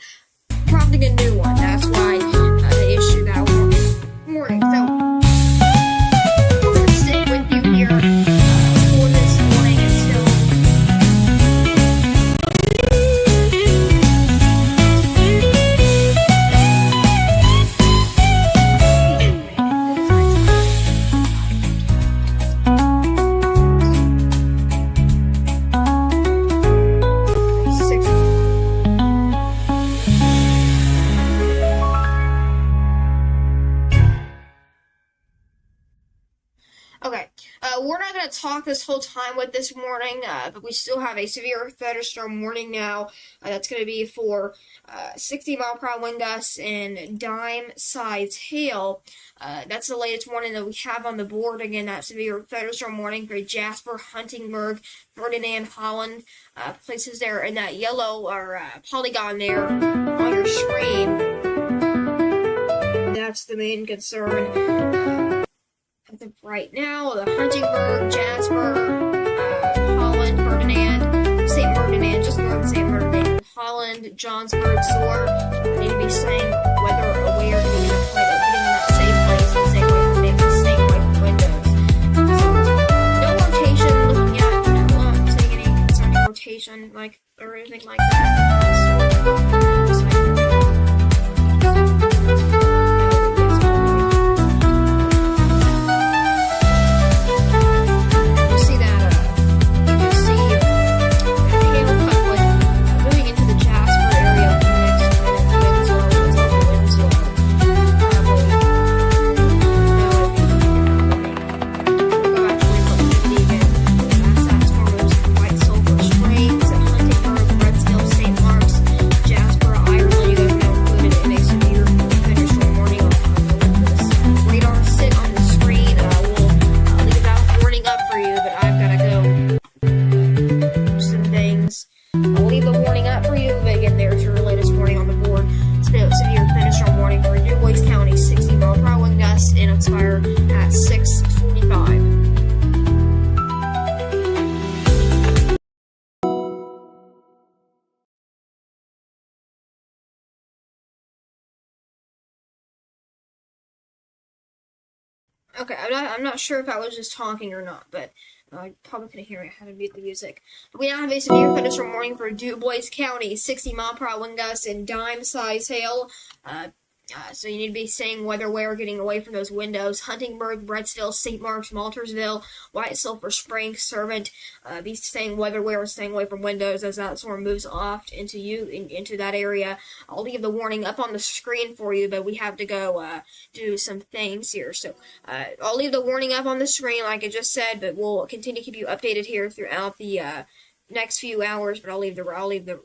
prompting a new one. That's why they issued that warning. So we're going to stick with you here for this morning until Okay, we're not going to talk this whole time with this morning, but we still have a severe thunderstorm warning now. That's going to be for 60-mile-per-hour wind gusts and dime-sized hail. That's the latest warning that we have on the board. Again, that severe thunderstorm warning for Jasper, Huntingburg, Ferdinand, Holland, places there in that yellow or polygon there on your screen. That's the main concern. As of right now, the Huntingburg, Jasper, Holland, Ferdinand, St. Ferdinand, just north of St. Ferdinand, Holland, Johnsburg, Soar, need to be staying weather aware to be getting in that safe place and staying away from maybe staying away from windows. So, no rotation, looking at, I'm not saying any concerning rotation like or anything like that. Okay, I'm not sure if I was just talking or not, but I probably couldn't hear me. I had to mute the music. But we now have a severe thunderstorm warning for DuBois County, 60-mile-per-hour wind gusts and dime-sized hail. So you need to be staying weather aware, getting away from those windows. Huntingburg, Brettsville, St. Mark's, Maltersville, White Sulphur Springs, Servant. Be staying weather aware and staying away from windows as that storm moves off into that area. I'll leave the warning up on the screen for you, but we have to go do some things here. So I'll leave the warning up on the screen, like I just said, but we'll continue to keep you updated here throughout the next few hours. But I'll leave the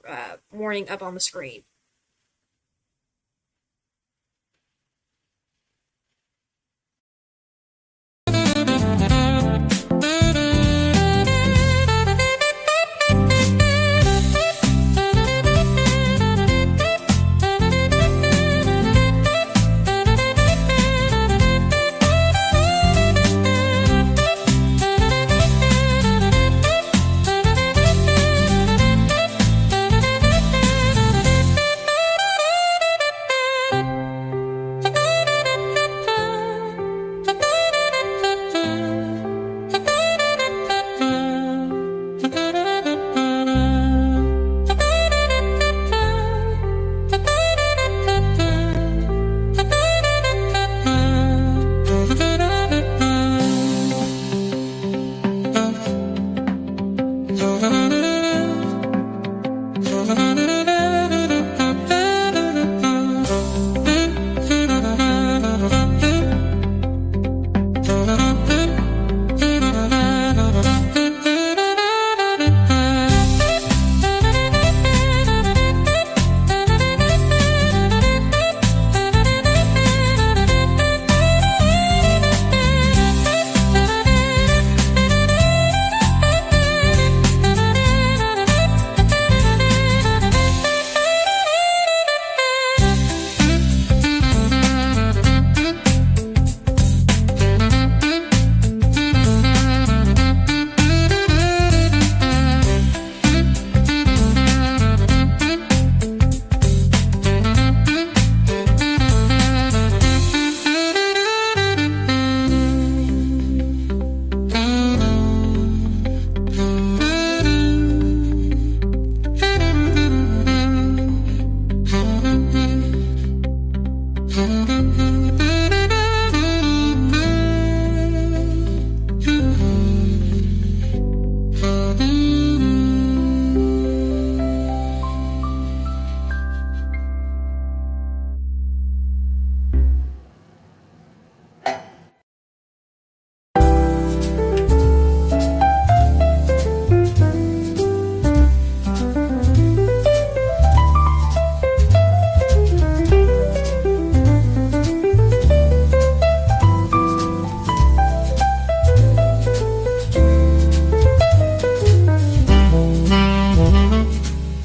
warning up on the screen.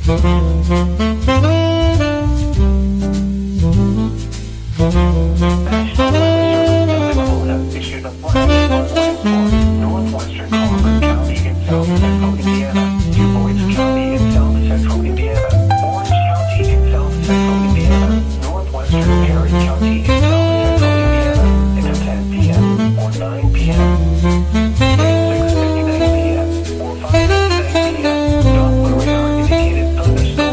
National Weather Service has issued a flash flood warning for northwestern Cumberland County in south central Indiana, DuBois County in south central Indiana, Orange County in south central Indiana, northwestern Perry County in south central Indiana, until 10 p.m. or 9 p.m. At 6:59 p.m. or 5:59 p.m., Doppler radar indicated thunderstorms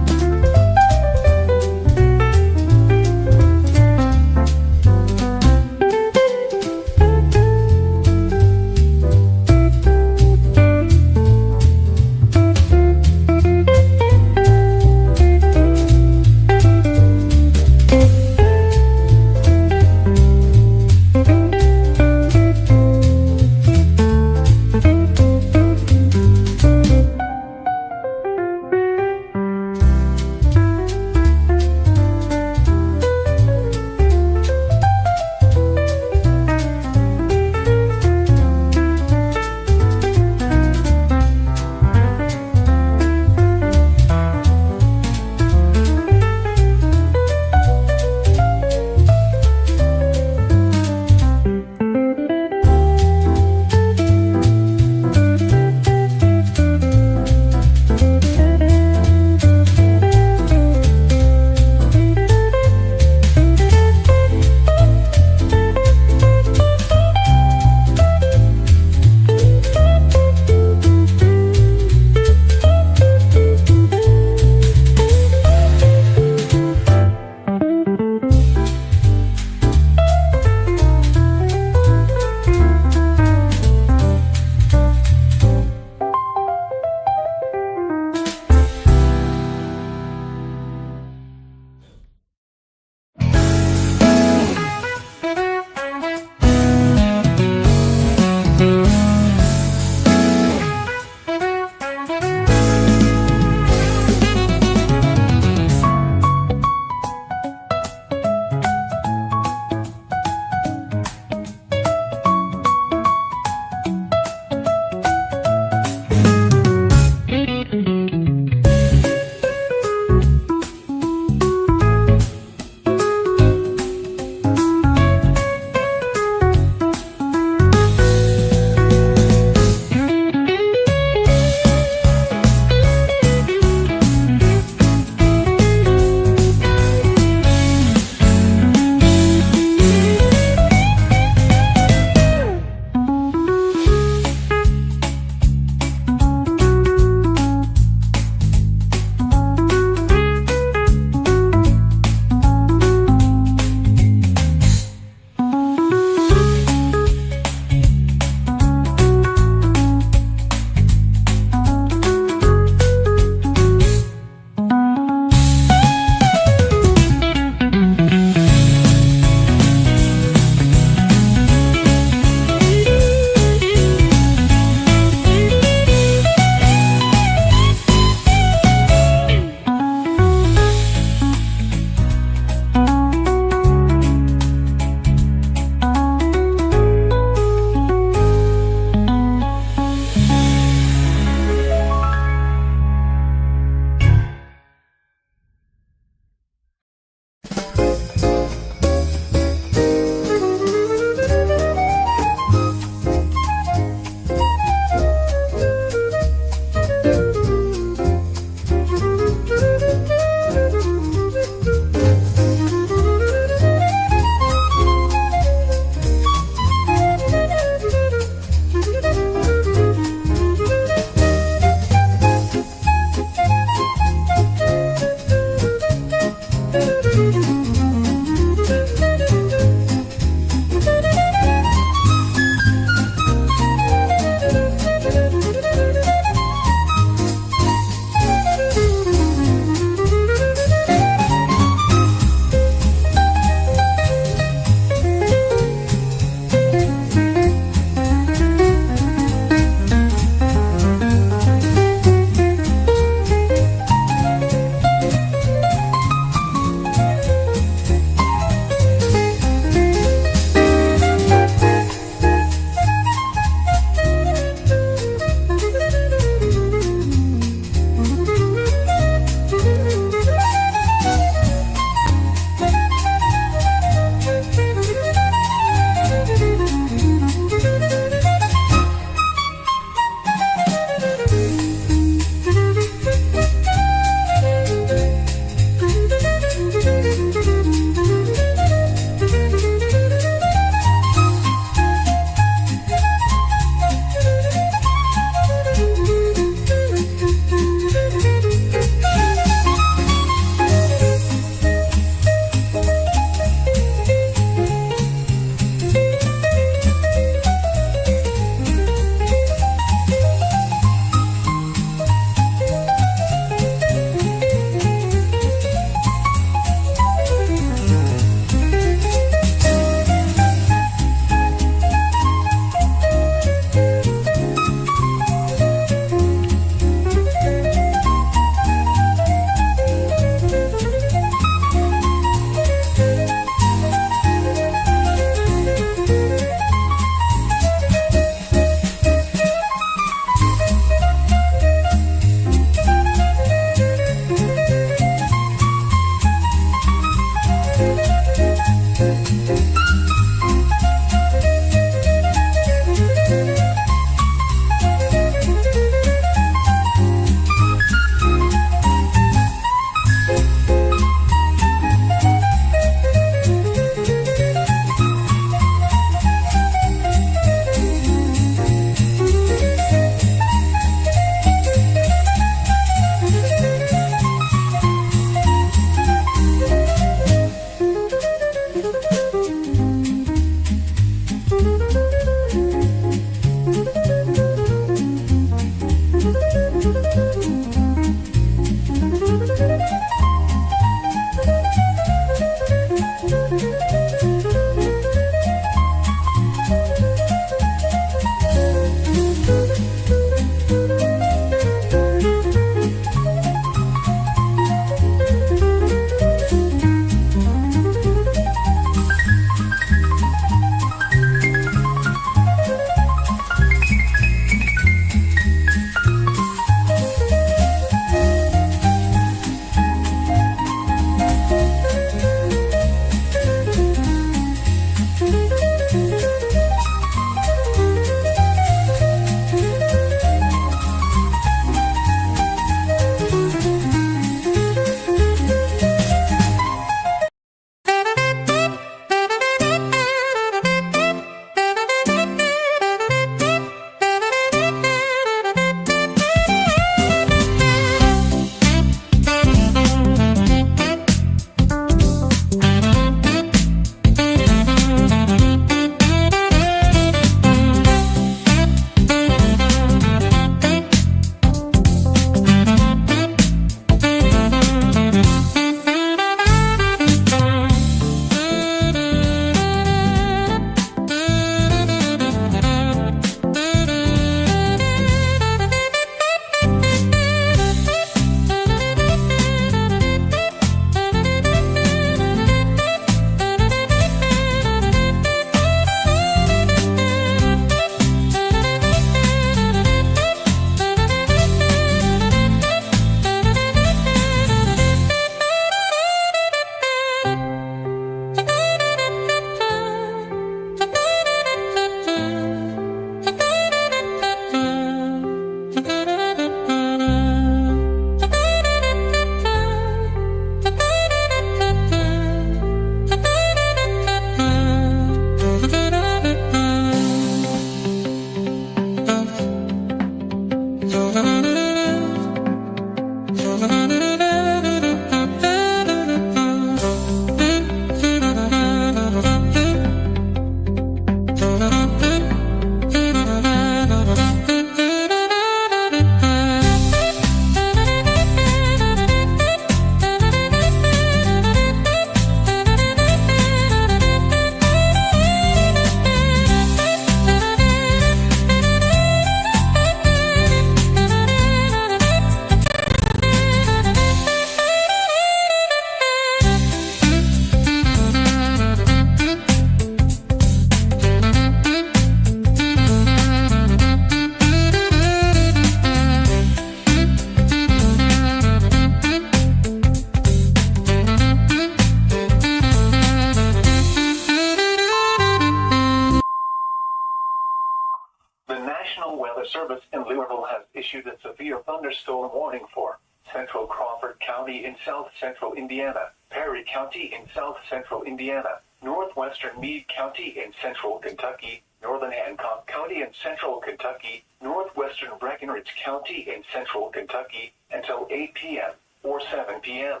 National Weather Service in Louisville has issued a severe thunderstorm warning for Central Crawford County in south central Indiana, Perry County in south central Indiana, northwestern Meade County in central Kentucky, northern Hancock County in central Kentucky, northwestern Breckinridge County in central Kentucky until 8 p.m. or 7 p.m.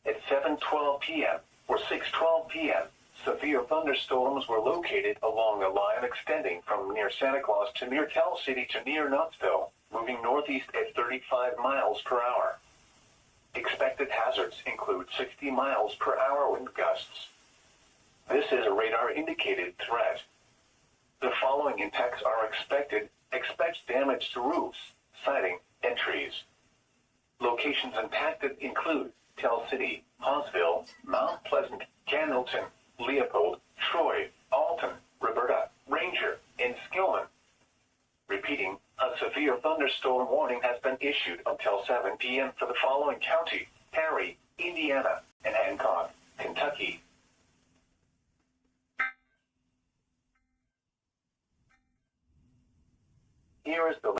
At 7:12 p.m. or 6:12 p.m., severe thunderstorms were located along a line extending from near Santa Claus to near Tell City to near Knoxville, moving northeast at 35 miles per hour. Expected hazards include 60 miles per hour wind gusts. This is a radar-indicated threat. The following impacts are expected. Expect damage to roofs, siding, and trees. Locations impacted include Tell City, Hawesville, Mount Pleasant, Candleton, Leopold, Troy, Alton, Roberta, Ranger, and Skillman. Repeating, a severe thunderstorm warning has been issued until 7 p.m. for the following county: Perry, Indiana, and Hancock, Kentucky. nearest building.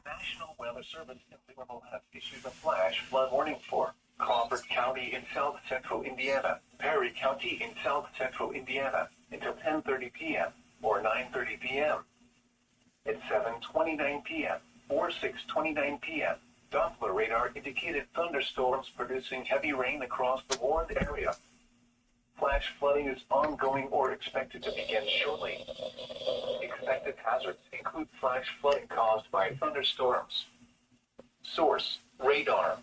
National Weather Service in Louisville has issued a flash flood warning for Crawford County in south central Indiana, Perry County in south central Indiana until 10:30 p.m. or 9:30 p.m. At 7:29 p.m. or 6:29 p.m., Doppler radar indicated thunderstorms producing heavy rain across the warned area. Flash flooding is ongoing or expected to begin shortly. Expected hazards include flash flooding caused by thunderstorms. Source: radar.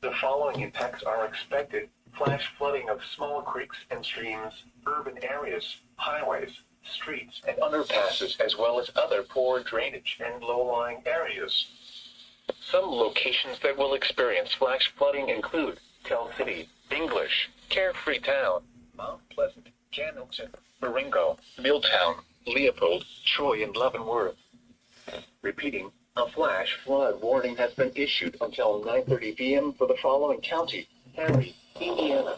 The following impacts are expected: flash flooding of small creeks and streams, urban areas, highways, streets, and underpasses, as well as other poor drainage and low-lying areas. Some locations that will experience flash flooding include Tell City, English, Carefree Town, Mount Pleasant, Janelton, Marengo, Milltown, Leopold, Troy, and Leavenworth. Repeating, a flash flood warning has been issued until 9:30 p.m. for the following county: Perry, Indiana.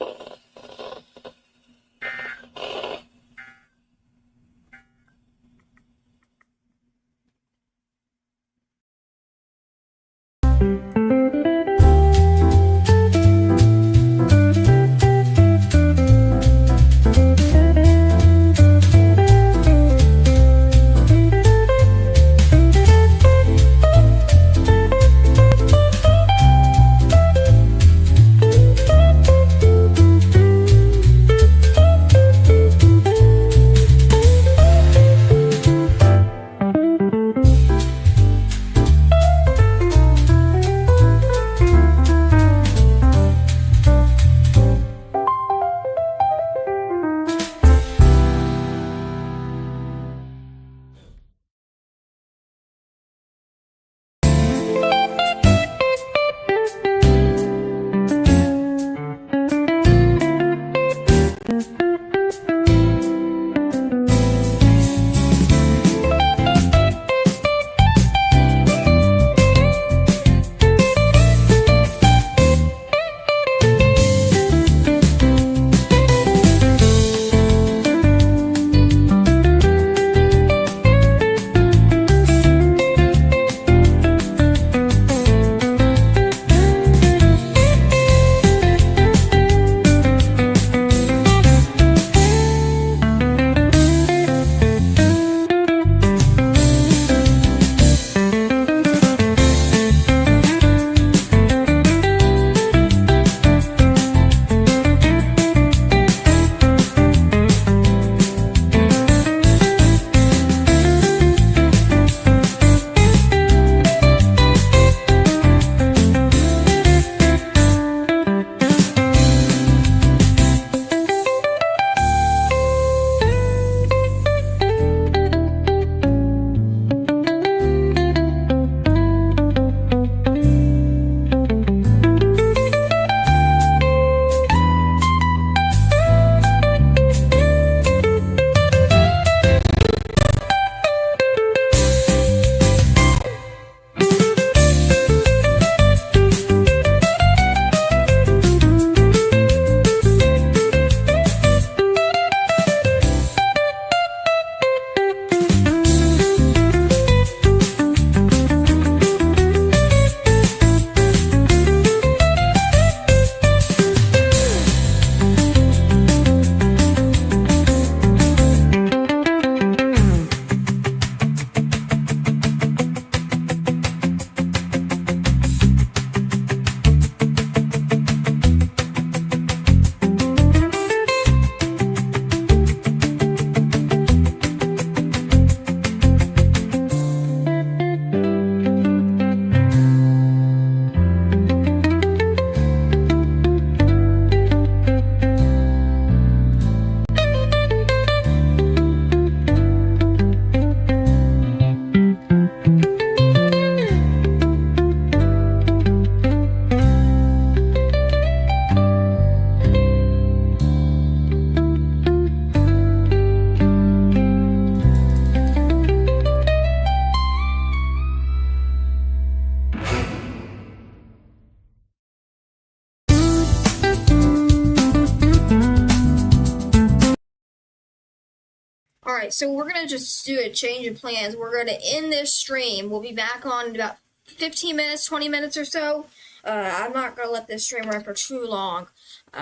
Alright, so we're gonna just do a change of plans. We're gonna end this stream. We'll be back on in about 15 minutes, 20 minutes or so. I'm not gonna let this stream run for too long.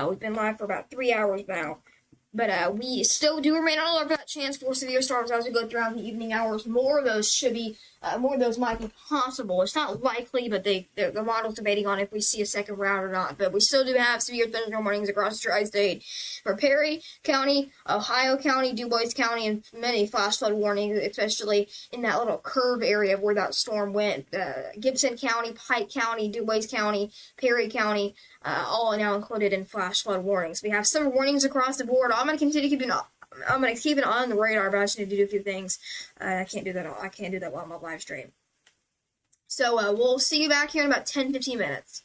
We've been live for about 3 hours now. But we still do remain on alert for that chance for severe storms as we go throughout the evening hours. More of those might be possible. It's not likely, but the model's debating on if we see a second round or not. But we still do have severe thunderstorm warnings across the tri-state for Perry County, Ohio County, DuBois County, and many flash flood warnings, especially in that little curve area where that storm went. Gibson County, Pike County, DuBois County, Perry County, all are now included in flash flood warnings. We have some warnings across the board. I'm going to continue keeping it on the radar, but I just need to do a few things. I can't do that while I'm on live stream. So we'll see you back here in about 10-15 minutes.